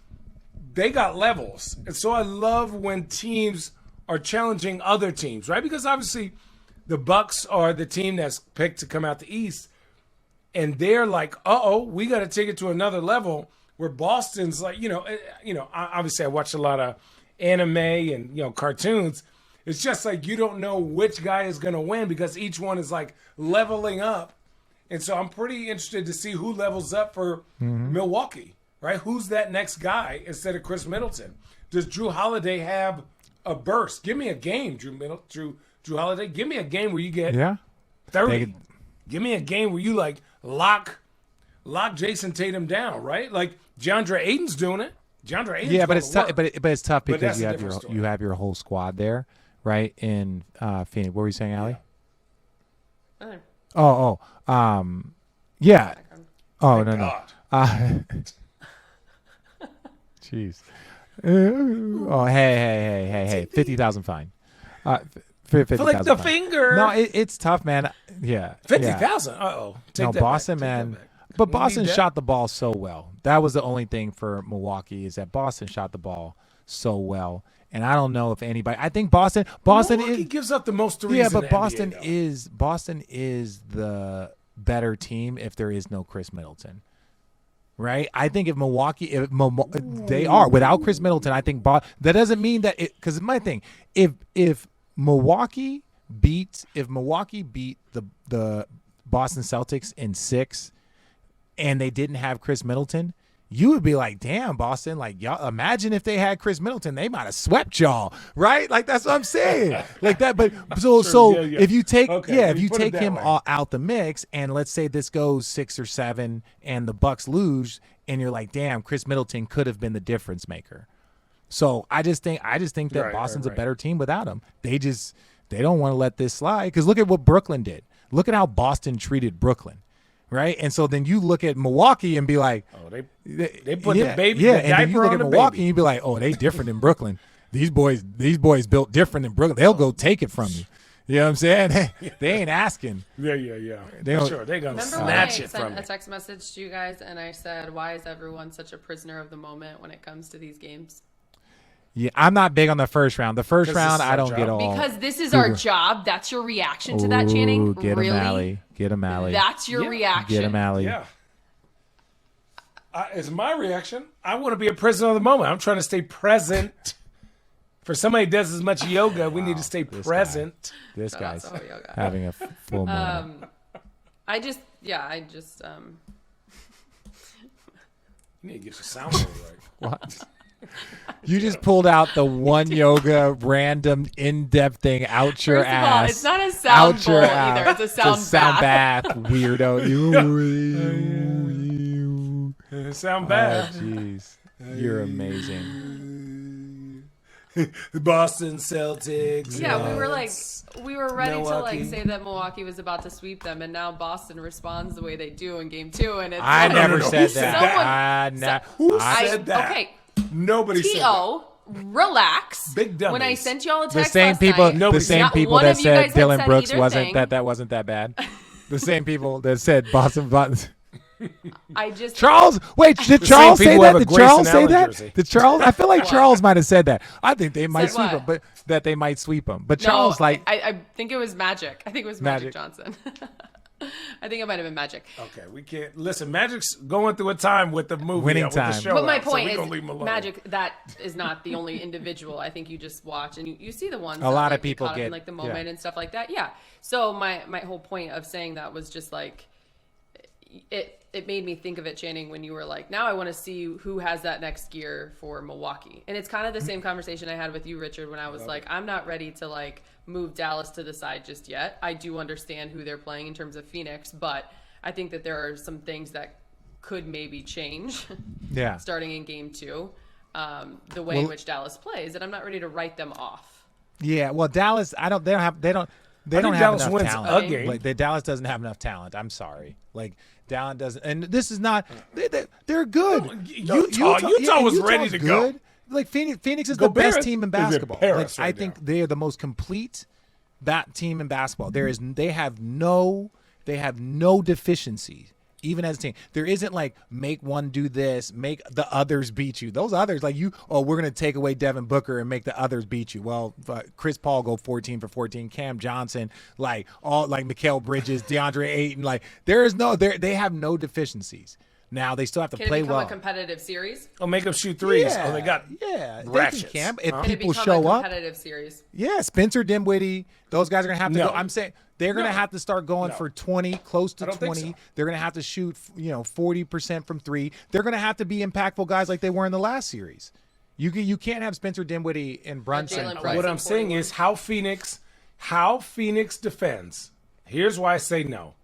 they got levels. And so I love when teams are challenging other teams, right? Because obviously the Bucks are the team that's picked to come out the East, and they're like, we got to take it to another level, where Boston's like, obviously I watch a lot of anime and, cartoons. It's just like you don't know which guy is going to win because each one is leveling up. And so I'm pretty interested to see who levels up for Milwaukee, right? Who's that next guy instead of Chris Middleton? Does Drew Holiday have a burst? Give me a game, Drew Holiday. Give me a game where you get 30. Give me a game where you lock Jason Tatum down, right? DeAndre Ayton's doing it. DeAndre Ayton's but it's tough. But it's tough because that's you a have different you have your whole squad there, right? In Phoenix. What were you saying, Allie? Yeah. Oh, no. Jeez. Oh, hey. 50,000 fine. 50,000 Flick the fine. finger. No, it's tough, man. Yeah. 50,000. Uh-oh. No, Boston, man. But Boston that. shot the ball so well. That was the only thing for Milwaukee, is that Boston shot the ball so well. And I don't know if anybody. I think Boston Milwaukee gives up the most threes. Yeah, but in the Boston NBA, Boston is the better team if there is no Chris Middleton. Right? I think if they are without Chris Middleton, I think that doesn't mean that because my thing, if Milwaukee beat the Boston Celtics in 6 and they didn't have Chris Middleton, you would be like, damn, Boston, y'all, imagine if they had Chris Middleton, they might have swept y'all, right? That's what I'm saying. That, but if you take him out the mix, and let's say this goes 6 or 7 and the Bucks lose, and you're like, damn, Chris Middleton could have been the difference maker. So I just think that Boston's a better team without him. They don't want to let this slide, because look at what Brooklyn did. Look at how Boston treated Brooklyn. Right, and so then you look at Milwaukee and be like, they put the baby, yeah, the and then you look diaper at on the Milwaukee baby. and you be like, oh, they different in Brooklyn. These boys built different in Brooklyn. They'll go take it from you. You know what I'm saying? They ain't asking. Yeah. Sure, they're gonna snatch it from I sent you. a text message to you guys and I said, why is everyone such a prisoner of the moment when it comes to these games? Yeah, I'm not big on the first round. The first round, I don't get all. Because this is our job. That's your reaction to that, Channing? Get really? him, Allie. Get him, Allie. That's your reaction. Get him, Allie. Yeah. It's my reaction. I want to be a prisoner of the moment. I'm trying to stay present. For somebody who does as much yoga, we need to stay present. This guy's having a full moment. I just You need to get your sound right. What? You just pulled out the one yoga random in-depth thing out your First of all, ass. it's not a sound out bowl your either. It's a sound bath, weirdo. Sound bad. Oh, jeez. You're amazing. Boston Celtics. Yeah, we were ready Milwaukee. to say that Milwaukee was about to sweep them, and now Boston responds the way they do in Game 2, and it's I like, never no, said who said that. that? Who said that? Okay, Nobody said that. T.O., relax. Big dummies. When I sent y'all a The text same last people, night, the same not people one that of you guys said had Dillon said Brooks either wasn't thing. that wasn't that bad. The same people that said Boston. I just Charles, wait, did The Charles same say people that? have a Did Grayson Charles say Allen that? jersey. Did Charles? I feel like Charles might have said that. I think they might Said sweep what? him, but that they might sweep him. But no, Charles, I think it was Magic. I think it was Magic Magic. Johnson. I think it might have been Magic. Okay, we can't listen. Magic's going through a time with the movie, Winning with the time. show But my out, so point we gonna is, leave him alone. Magic, that is not the only individual. I think you just watch and you see the ones. A lot that, of people caught up in, get- like the moment yeah. and stuff like that. Yeah. So my whole point of saying that was just like it made me think of it, Channing, when you were like, now I want to see who has that next gear for Milwaukee. And it's kind of the same conversation I had with you, Richard, when I was like, I'm not ready to like move Dallas to the side just yet. I do understand who they're playing in terms of Phoenix, but I think that there are some things that could maybe change Yeah. starting in Game 2, the way in which Dallas plays, and I'm not ready to write them off. Yeah, well, Dallas, they don't have think enough Dallas wins talent. a game. Like Dallas doesn't have enough talent. I'm sorry. Like Dallas doesn't, and this is not. They're good. Utah was Utah's ready to go. good. Like Phoenix is Gobert the best team in is in basketball. Paris Like, I right think now. they are the most complete team in basketball. They have no deficiencies. Even as a team, there isn't like make one do this, make the others beat you. Those others, like we're gonna take away Devin Booker and make the others beat you. Well, Chris Paul go 14 for 14, Cam Johnson, like Mikal Bridges, DeAndre Ayton, like they have no deficiencies. Now they still have to Can play it become well. a competitive series? Oh, make them shoot threes. Yeah, Oh, they got they ratchets. can. If Huh? Can it people become show a up, competitive series? yeah, Spencer Dinwiddie, those guys are gonna have to No. go. I'm saying they're gonna No. have to start going No. for 20, close to I don't think 20. so. They're gonna have to shoot, 40% from three. They're gonna have to be impactful guys like they were in the last series. You can't have Spencer Dinwiddie and Brunson. Jalen Brunson. What I'm saying 41. is how Phoenix defends. Here's why I say no.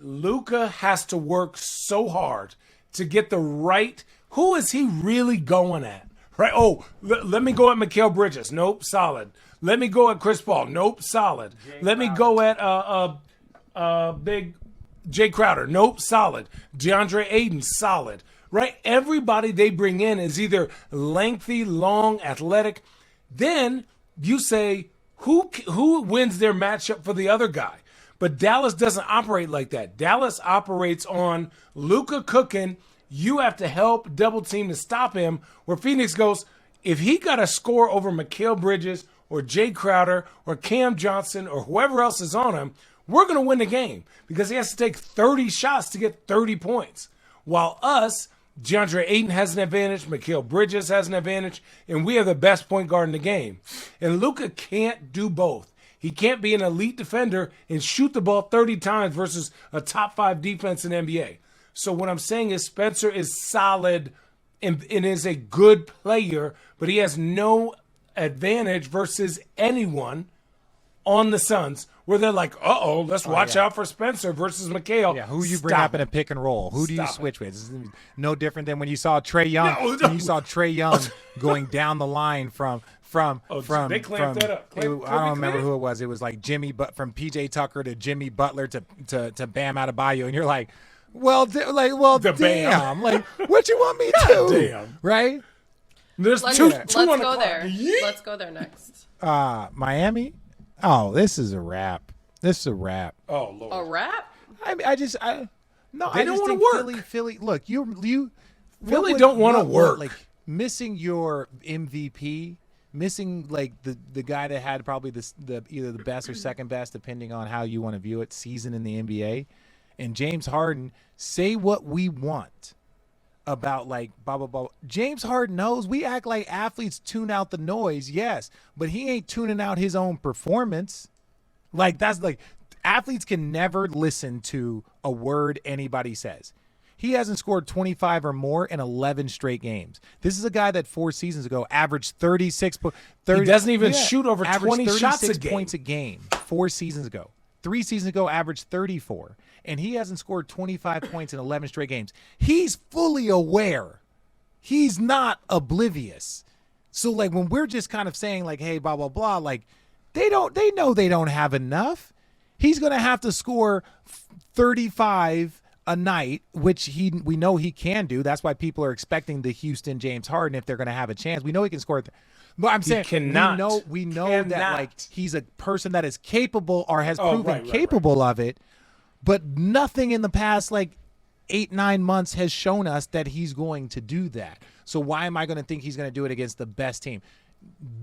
Luka has to work so hard to get the right. Who is he really going at? Right? Oh, let me go at Mikal Bridges. Nope, solid. Let me go at Chris Paul. Nope, solid. Let me go at big Jay Crowder. Nope, solid. DeAndre Ayton, solid. Right? Everybody they bring in is either lengthy, long, athletic. Then you say, who wins their matchup for the other guy? But Dallas doesn't operate like that. Dallas operates on Luka cooking. You have to help double team to stop him. Where Phoenix goes, if he got a score over Mikal Bridges or Jay Crowder or Cam Johnson or whoever else is on him, we're going to win the game because he has to take 30 shots to get 30 points. While us, DeAndre Ayton has an advantage, Mikal Bridges has an advantage, and we have the best point guard in the game. And Luka can't do both. He can't be an elite defender and shoot the ball 30 times versus a top 5 defense in the NBA. So what I'm saying is Spencer is solid and is a good player, but he has no advantage versus anyone on the Suns where they're like, let's watch out for Spencer versus Mikal. Yeah, who you bring Stop up in a pick and roll? Who do you Stop switch with? This is no different than when you saw Trae Young. No. When you saw Trae Young going down the line from they clamped that up. I don't remember who it was. It was like from PJ Tucker to Jimmy Butler to Bam Adebayo, and you're like, The damn, Bam. like what you want me to do, damn. right? There's Let's two go on the clock. there. Yeet. Let's go there next. Miami. Oh, this is a wrap. This is a wrap. Oh, Lord. A wrap? I don't They want don't to wanna work. Philly. Look, you Philly don't wanna work. Like missing your MVP, missing like the guy that had probably the either the best or second best, depending on how you want to view it, season in the NBA, and James Harden. Say what we want about like blah blah blah. James Harden knows we act like athletes tune out the noise, yes, but he ain't tuning out his own performance. Like that's like Athletes can never listen to a word anybody says. He hasn't scored 25 or more in 11 straight games. This is a guy that 4 seasons ago averaged 36. He doesn't even shoot over 20 shots a game. Points a game 4 seasons ago. 3 seasons ago, averaged 34. And he hasn't scored 25 points in 11 straight games. He's fully aware. He's not oblivious. So, like, when we're just kind of saying, like, hey, blah, blah, blah, like, they know they don't have enough. He's going to have to score 35 a night, which we know he can do. That's why people are expecting the Houston James Harden if they're going to have a chance. We know he can score. But I'm saying we know that, like, he's a person that is capable or has proven capable of it. But nothing in the past, like, 8-9 months has shown us that he's going to do that. So why am I going to think he's going to do it against the best team?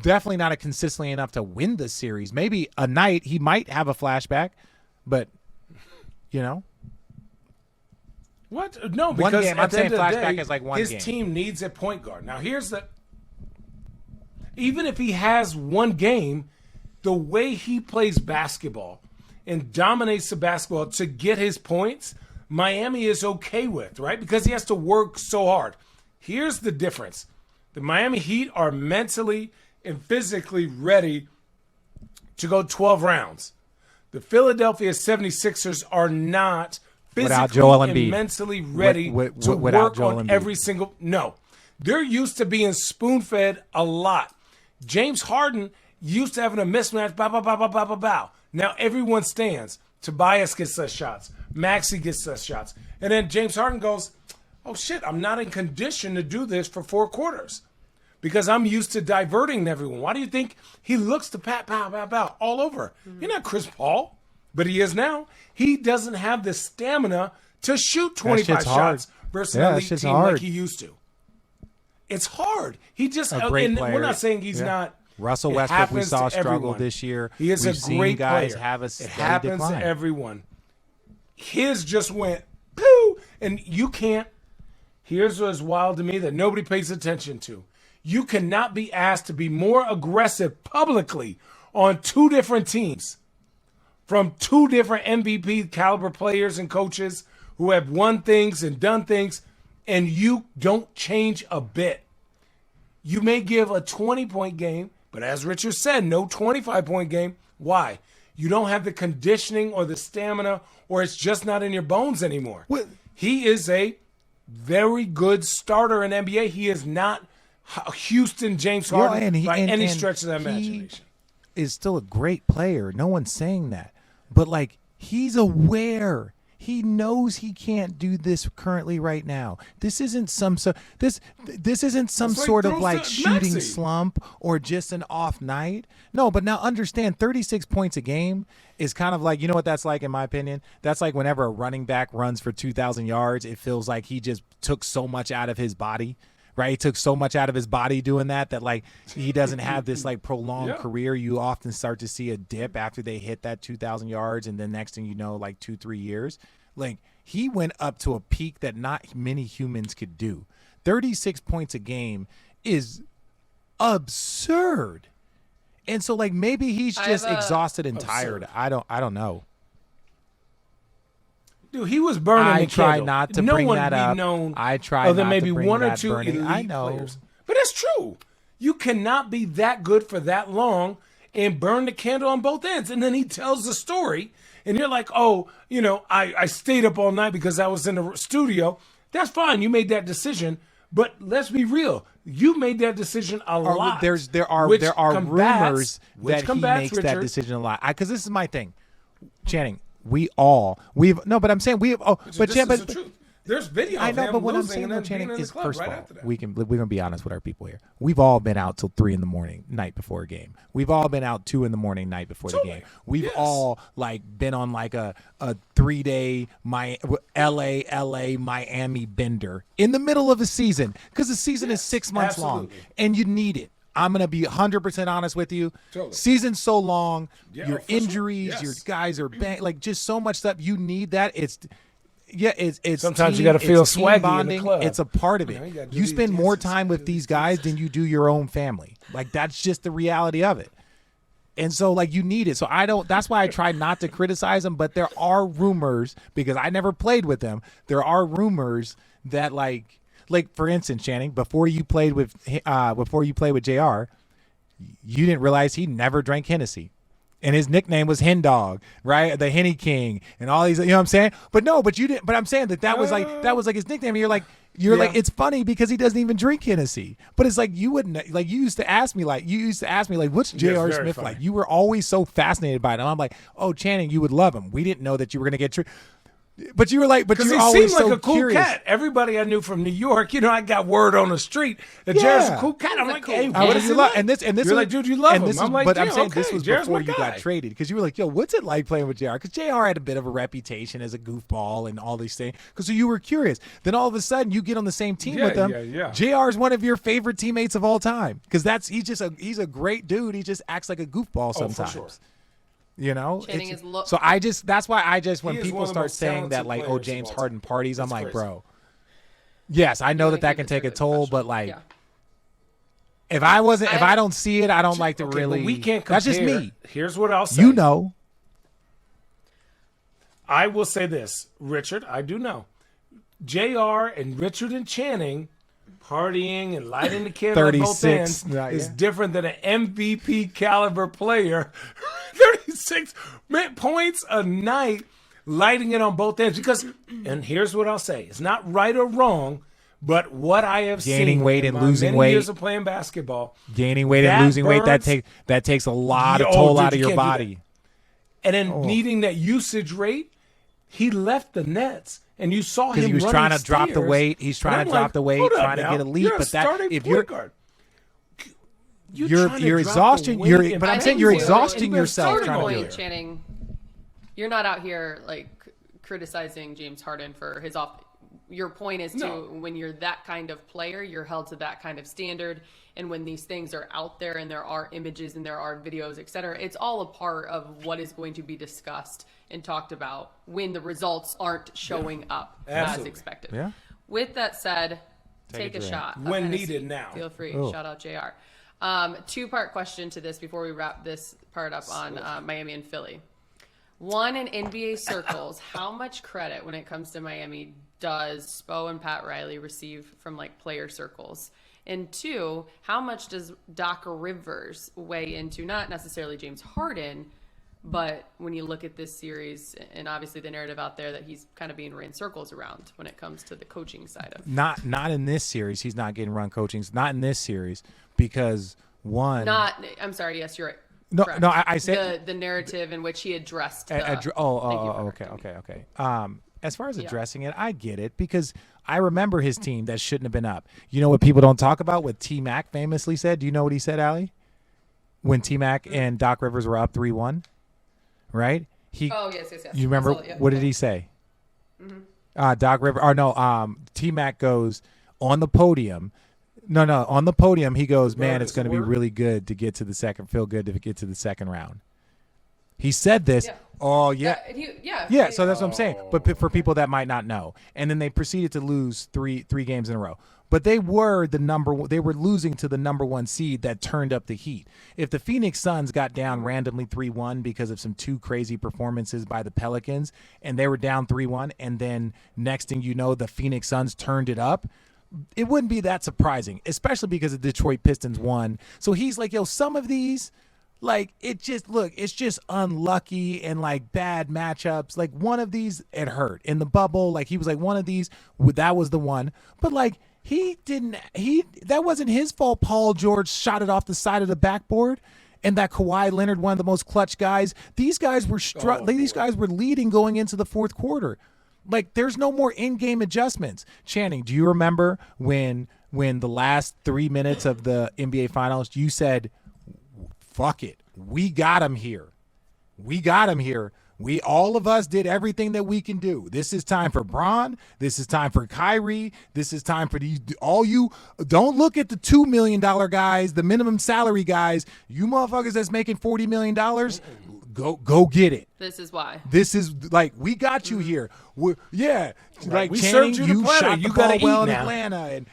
Definitely not consistently enough to win the series. Maybe a night he might have a flashback, but, you know. What? No, because one game, I'm saying flashback day, is like one his game. Team needs a point guard. Now, even if he has one game, the way he plays basketball and dominates the basketball to get his points, Miami is okay with, right? Because he has to work so hard. Here's the difference. The Miami Heat are mentally and physically ready to go 12 rounds. The Philadelphia 76ers are not physically and mentally ready to work on every single – no. They're used to being spoon-fed a lot. James Harden used to having a mismatch, bow. Now everyone stands. Tobias gets less shots. Maxey gets less shots. And then James Harden goes, oh, shit, I'm not in condition to do this for 4 quarters because I'm used to diverting everyone. Why do you think he looks to pow all over? You're not Chris Paul, but he is now. He doesn't have the stamina to shoot 25 shots versus an elite team like he used to. It's hard. He just – and we're not saying he's not – Russell Westbrook, we saw struggle this year. He is a great guys player. Have a it happens decline. To everyone. His just went poo, and you can't. Here's what's wild to me that nobody pays attention to. You cannot be asked to be more aggressive publicly on 2 different teams from 2 different MVP caliber players and coaches who have won things and done things, and you don't change a bit. You may give a 20-point game, but as Richard said, no 25-point game. Why? You don't have the conditioning or the stamina, or it's just not in your bones anymore. What? He is a very good starter in NBA. He is not Houston James Harden by any stretch of the imagination. He is still a great player. No one's saying that. But, like, he's aware. He knows he can't do this currently right now. This isn't some this isn't some sort of like shooting slump or just an off night. No, but now understand 36 points a game is kind of like, you know what that's like in my opinion? That's like whenever a running back runs for 2,000 yards, it feels like he just took so much out of his body. Right, he took so much out of his body doing that like he doesn't have this like prolonged career. You often start to see a dip after they hit that 2,000 yards, and then next thing you know, like 2-3 years, like he went up to a peak that not many humans could do. 36 points a game is absurd, and so like maybe he's just exhausted and tired. I don't know. Dude, he was burning the candle. I try not to bring that up. I try other not maybe to bring one or that two burning. elite I know. players. But it's true. You cannot be that good for that long and burn the candle on both ends. And then he tells the story, and you're like, oh, you know, I stayed up all night because I was in the studio. That's fine. You made that decision. But let's be real. You made that decision a lot. There are rumors that he makes that decision a lot. Because this is my thing, Channing. But I'm saying we have. Oh, but this is the truth. There's video. I know, but what I'm saying, Channing, is first of all, we're gonna be honest with our people here. We've all been out till 3 a.m. night before a game. We've all been out 2 a.m. night before the game. We've all like been on like a 3-day LA Miami bender in the middle of a season because the season is 6 months long and you need it. I'm going to be 100% honest with you. Totally. Season's so long. Your injuries, your guys are like just so much stuff. You need that. It's sometimes you got to feel swaggy bonding. In the club. It's a part of it. You spend more time with these guys than you do your own family. Like that's just the reality of it. And so like you need it. So that's why I try not to criticize him, but there are rumors, because I never played with them. There are rumors that like for instance, Channing, before you played with JR, you didn't realize he never drank Hennessy. And his nickname was Hen Dog, right? The Henny King and all these, you know what I'm saying? But you didn't, but I'm saying that was like his nickname. And you're like, it's funny because he doesn't even drink Hennessy. But it's like, you wouldn't, like, you used to ask me, like, what's J.R. Smith funny. like? You were always so fascinated by it. And I'm like, oh, Channing, you would love him. We didn't know that you were going to get but you were like, but you were always seemed like so a cool curious. cat. Everybody I knew from New York, I got word on the street that Jared's a cool cat. I'm like, hey, what is he like? And this You're like, dude, you love him. I'm like, but I'm yeah, saying okay, this was Jared's before my you guy. got traded, because you were like, yo, what's it like playing with JR? Because JR had a bit of a reputation as a goofball and all these things. Because so you were curious. Then all of a sudden you get on the same team with him. Yeah. JR is one of your favorite teammates of all time, because he's a great dude. He just acts like a goofball sometimes. For sure. Channing is so that's why when He is people one of the start most saying that, talented like, oh, players of James all Harden time. parties, I'm That's like, crazy. bro. Yes, I know Yeah, that he can take a deserves toll, special. but like, Yeah. if I don't see it, I don't like to Okay, really. but we can't compare. That's just me. Here's what I'll say. You know. I will say this, Richard. I do know. JR and Richard and Channing partying and lighting the candle at both 36, ends is yeah. different than an MVP caliber player. 36 points a night, lighting it on both ends. Because, and here's what I'll say: it's not right or wrong, but what I have Gaining seen weight in and my losing many weight. years of playing basketball, Gaining weight and That losing weight, burns- that takes a lot of Oh, toll dude, out of you your can't do body. and then needing that usage rate, he left the Nets. And you saw him Because he was running trying to drop the stairs. weight. He's trying And to I'm drop like, the weight, hold up trying to now. get elite. You're a But that starting if point you're guard. you're trying to drop the exhausting. weight You're and but I'm pace saying you're it. exhausting And yourself starting trying to do point, it. Channing, you're not out here like criticizing James Harden for his off. Your point is No. when you're that kind of player, you're held to that kind of standard. And when these things are out there and there are images and there are videos, et cetera, it's all a part of what is going to be discussed and talked about when the results aren't showing up as Absolutely. expected. Yeah. With that said, Take take a a drink. shot. of When Hennessy. needed now. Feel free. Oh. Shout out JR. Two-part question to this before we wrap this part up on Miami and Philly. One, in NBA circles, how much credit when it comes to Miami does Spo and Pat Riley receive from like player circles? And two, how much does Doc Rivers weigh into not necessarily James Harden, but when you look at this series and obviously the narrative out there that he's kind of being ran circles around when it comes to the coaching side of Not in this series. He's not getting run coaching. Not in this series because one. I'm sorry. Yes, you're right. No, Correct. no. I said the narrative in which he addressed. The, okay. Thank you for Okay. As far as addressing it, I get it because I remember his team that shouldn't have been up. You know what people don't talk about? What T Mac famously said. Do you know what he said, Allie? When T Mac and Doc Rivers were up 3-1, right? Oh yes. You remember what did he say? Doc Rivers, or no? T Mac goes on the podium. No, on the podium he goes, man, it's going to be really good to get to the second. Feel good to get to the second round. He said this. Yeah. Oh yeah. Yeah. So that's what I'm saying. But for people that might not know, and then they proceeded to lose three games in a row. But they were they were losing to the number one seed that turned up the heat. If the Phoenix Suns got down randomly 3-1 because of some two crazy performances by the Pelicans, and they were down 3-1, and then next thing you know, the Phoenix Suns turned it up, it wouldn't be that surprising, especially because the Detroit Pistons won. So he's like, yo, some of these, like, it's just unlucky and like bad matchups. Like one of these, it hurt in the bubble. Like he was like one of these, that was the one. But like that wasn't his fault. Paul George shot it off the side of the backboard, and that Kawhi Leonard, one of the most clutch guys. These guys were these guys were leading going into the fourth quarter. Like there's no more in-game adjustments. Channing, do you remember when the last 3 minutes of the NBA Finals, you said, fuck it. We got him here. We all of us did everything that we can do. This is time for Bron. This is time for Kyrie. This is time for all you. Don't look at the $2 million guys, the minimum salary guys. You motherfuckers that's making $40 million, go get it. This is why. This is like we got you here. Like We Channing, served you the you platter. shot You the gotta ball well eat in now. Atlanta,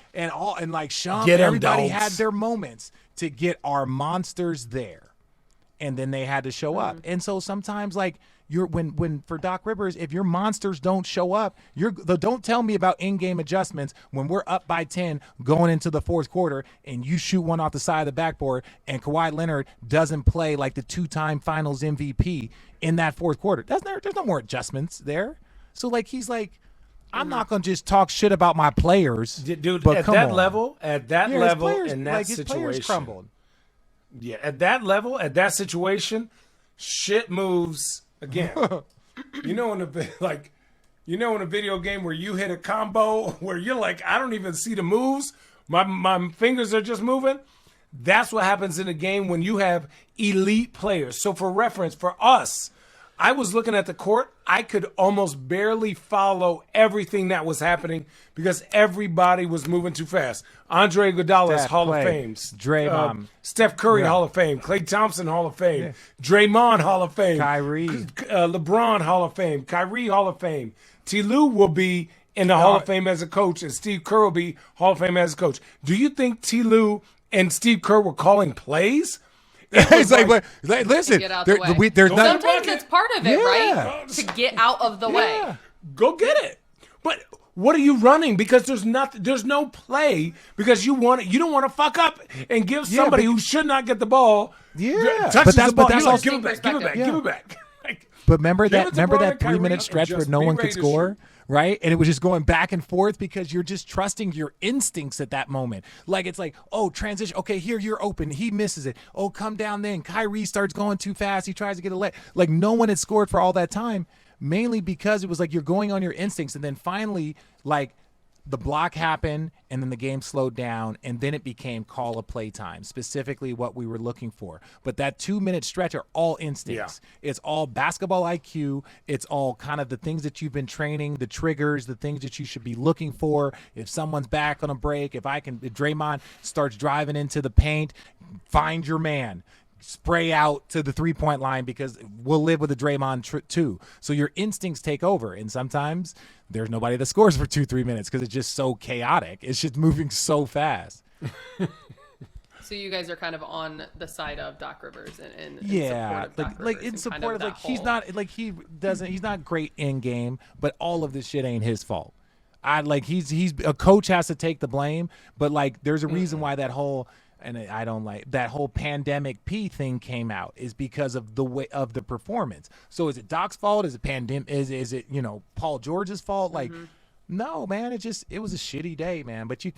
and like Shum, Get 'em, everybody dogs. had their moments to get our monsters there. and then they had to show up. And so sometimes, like, when for Doc Rivers, if your monsters don't show up, don't tell me about in-game adjustments when we're up by 10 going into the fourth quarter and you shoot one off the side of the backboard and Kawhi Leonard doesn't play like the 2-time Finals MVP in that fourth quarter. There's no more adjustments there. So, like, he's like, I'm not going to just talk shit about my players. Dude, but at that level, in that situation, crumbled. Yeah, at that level, at that situation, shit moves again. in a video game where you hit a combo where you're like, I don't even see the moves. My fingers are just moving. That's what happens in a game when you have elite players. So for reference, for us, I was looking at the court. I could almost barely follow everything that was happening because everybody was moving too fast. Andre Iguodala Hall of Fame. Draymond. Steph Curry Hall of Fame. Klay Thompson Hall of Fame. Yeah. Draymond Hall of Fame. Kyrie. LeBron Hall of Fame. Kyrie Hall of Fame. T. Lue will be in the Hall of Fame as a coach, and Steve Kerr will be Hall of Fame as a coach. Do you think T. Lue and Steve Kerr were calling plays? He's like, listen, get out the way. there's not. Sometimes it's part of it, right? To get out of the way. Go get it. But what are you running? Because there's no play because you don't want to fuck up and give somebody who should not get the ball. Yeah, touches the ball. That's also give it back. But remember that 3-minute stretch where no one could score? Right? And it was just going back and forth because you're just trusting your instincts at that moment. Like, it's like, oh, transition. Okay, here, you're open. He misses it. Oh, come down then. Kyrie starts going too fast. He tries to get a leg. Like, no one had scored for all that time, mainly because it was like you're going on your instincts. And then finally, like, the block happened, and then the game slowed down, and then it became call of play time, specifically what we were looking for. But that 2-minute stretch are all instincts. Yeah. It's all basketball IQ. It's all kind of the things that you've been training, the triggers, the things that you should be looking for. If someone's back on a break, if Draymond starts driving into the paint, find your man. Spray out to the 3-point line because we'll live with a Draymond too. So your instincts take over, and sometimes there's nobody that scores for 2-3 minutes because it's just so chaotic. It's just moving so fast. So you guys are kind of on the side of Doc Rivers and in support of he's not great in game, but all of this shit ain't his fault. He's a coach has to take the blame, but like there's a reason why that whole. And I don't like that whole pandemic P thing came out is because of the way of the performance. So is it Doc's fault? Is it Is it Paul George's fault? Like, no, man. It was a shitty day, man. But you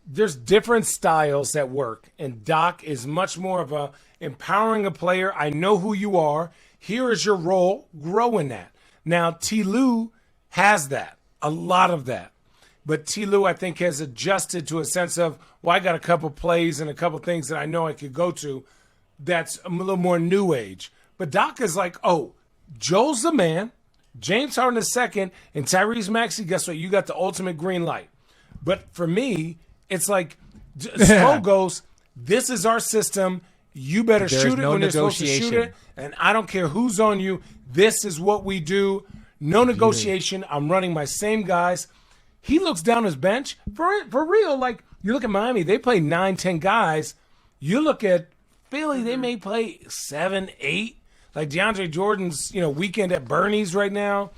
there's different styles that work, and Doc is much more of a empowering a player. I know who you are. Here is your role. Grow in that. Now T. Lue has that, a lot of that. But T. Lue, I think, has adjusted to a sense of, well, I got a couple plays and a couple things that I know I could go to that's a little more new age. But Doc is like, oh, Joel's the man, James Harden is second, and Tyrese Maxey, guess what? You got the ultimate green light. But for me, it's like, Spo goes, this is our system. You better shoot it when you're supposed to shoot it. And I don't care who's on you. This is what we do. No negotiation. I'm running my same guys. He looks down his bench for real. Like you look at Miami, they play 9-10 guys. You look at Philly, they may play 7-8. Like DeAndre Jordan's, weekend at Bernie's right now,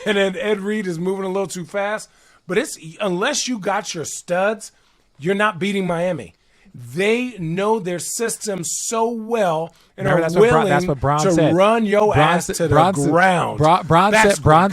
and then Ed Reed is moving a little too fast. But it's unless you got your studs, you're not beating Miami. They know their system so well and are willing to run your ass to the ground. Bron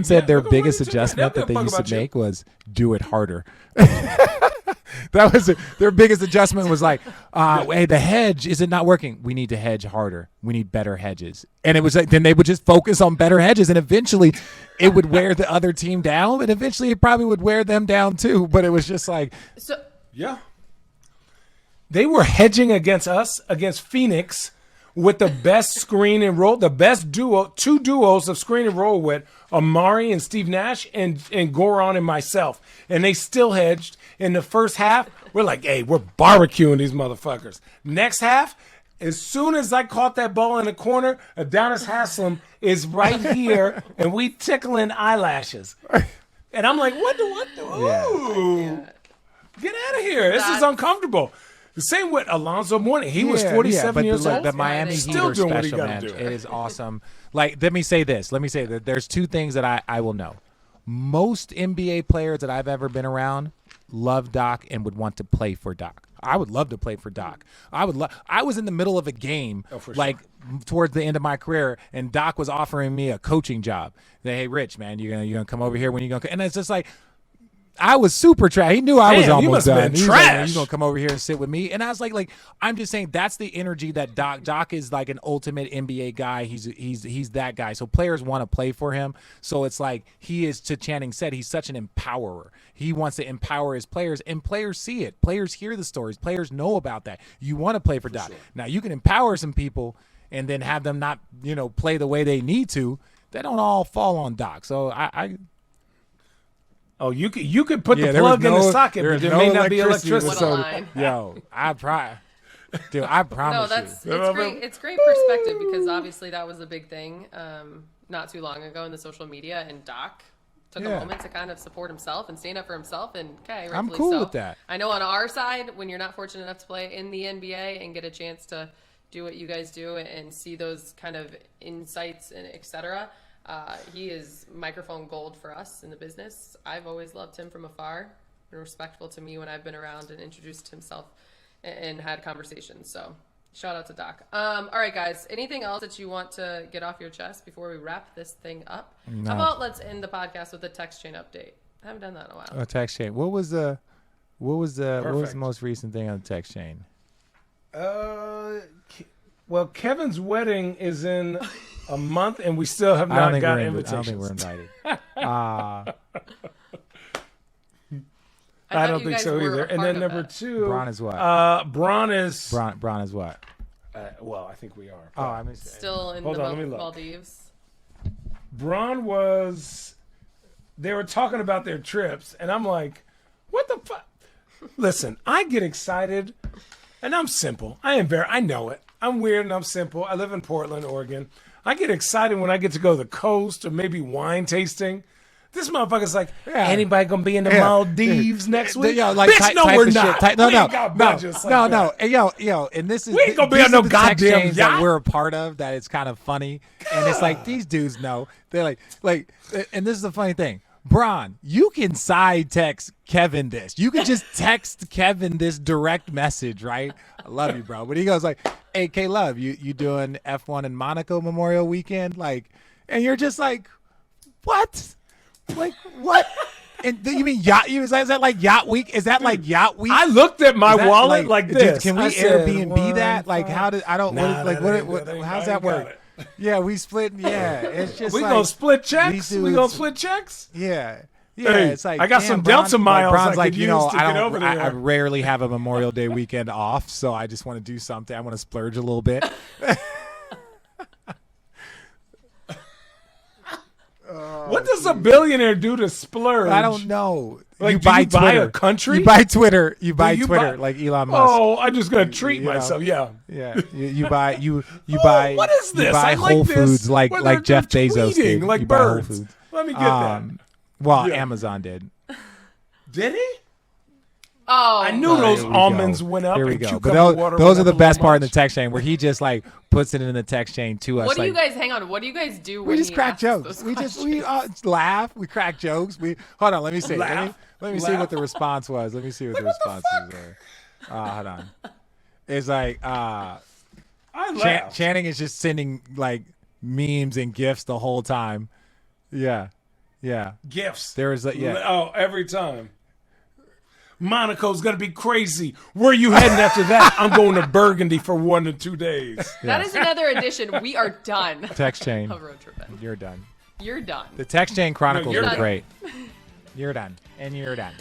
said their biggest adjustment that they used to make was do it harder. That was their biggest adjustment was like, hey, the hedge is it not working? We need to hedge harder. We need better hedges. And it was like then they would just focus on better hedges, and eventually it would wear the other team down, and eventually it probably would wear them down too. But it was just like, yeah. They were hedging against us, against Phoenix, with the best screen and roll, the best two duos of screen and roll with Amari and Steve Nash and Goran and myself. And they still hedged. In the first half, we're like, hey, we're barbecuing these motherfuckers. Next half, as soon as I caught that ball in the corner, Adonis Haslam is right here, and we tickling eyelashes. And I'm like, what do? Ooh. Get out of here. This is uncomfortable. The same with Alonzo Mourning. He was 47 years old. The Miami Heat still are doing what he special, got to man. do. It is awesome. Like, let me say this. Let me say that there's two things that I will know. Most NBA players that I've ever been around love Doc and would want to play for Doc. I would love to play for Doc. I was in the middle of a game, towards the end of my career, and Doc was offering me a coaching job. Hey, Rich, man, you're gonna come over here when you're gonna, and it's just like, I was super trash. He knew I was almost done. He was like, man, you gonna come over here and sit with me? And I was like, I'm just saying that's the energy that Doc is like an ultimate NBA guy. He's that guy. So players want to play for him. So it's like he is, to Channing said, he's such an empowerer. He wants to empower his players, and players see it. Players hear the stories. Players know about that. You want to play for Doc. Sure. Now you can empower some people and then have them not, play the way they need to. They don't all fall on Doc. So Oh, you could put the plug in the socket, but there may not be electricity. What a line. Yo, I promise. No, it's great. It's great perspective because obviously that was a big thing not too long ago in the social media, and Doc took a moment to kind of support himself and stand up for himself. And I'm cool with that. I know on our side, when you're not fortunate enough to play in the NBA and get a chance to do what you guys do and see those kind of insights and et cetera. He is microphone gold for us in the business. I've always loved him from afar, been respectful to me when I've been around and introduced himself and had conversations. So shout out to Doc. All right, guys, anything else that you want to get off your chest before we wrap this thing up? No. How about let's end the podcast with a text chain update? I haven't done that in a while. A text chain. What was the most recent thing on the text chain? Well, Kevin's wedding is in a month, and we still have not got invitations. I don't think we're invited. I don't think so either. And then number two, Bron is what? Bron is what? Well, I think we are. Oh, I mean, still in the Maldives. Bron was. They were talking about their trips, and I'm like, what the fuck? Listen, I get excited, and I'm simple. I know it. I'm weird and I'm simple. I live in Portland, Oregon. I get excited when I get to go to the coast or maybe wine tasting. This motherfucker's like, anybody gonna be in the Maldives next week? Bitch, no, we're not. No. And this is, we ain't gonna be on no goddamn yacht that we're a part of. That it's kind of funny, and it's like these dudes know. They're like, and this is the funny thing. Bron, you can side text Kevin this. You can just text Kevin this direct message, right? I love you, bro. But he goes like, hey, K-Love, you doing F1 in Monaco Memorial Weekend? Like, and you're just like, what? Like, what? And you mean yacht? Is that like yacht week? Is that like yacht week? I looked at my wallet like this. Dude, can we Airbnb that? Like, how did I don't? Nah, what how's that work? Yeah, we split. Yeah, it's just we gonna split checks. We gonna split checks. Yeah. Hey, it's like I got some Delta miles. Bron's I could use to get over there. I rarely have a Memorial Day weekend off, so I just want to do something. I want to splurge a little bit. What does a billionaire do to splurge? I don't know. Like, you buy a country? You buy Twitter. You buy Twitter like Elon Musk. Oh, I'm just gonna treat myself. Yeah. You buy. What is this? You buy Whole Foods like Jeff Bezos did. Like you birds. Buy Whole Foods. Let me get that. Well, Amazon did. Did he? Oh, I knew those almonds went up. Here we go. But those are the best part in the text chain where he just like puts it in the text chain to us. What do you guys? Hang on. What do you guys do? We just crack jokes. We laugh. We crack jokes. Hold on. Let me see. Let me see what the response was. Let me see what the responses were. Hold on. It's like Channing is just sending like memes and gifs the whole time. Yeah. Gifts. There is every time. Monaco's gonna be crazy. Where are you heading after that? I'm going to Burgundy for 1 to 2 days. That is another edition. We are done. Text chain. Of Road Trippin. You're done. You're done. The text chain chronicles are great. You're done. And you're done.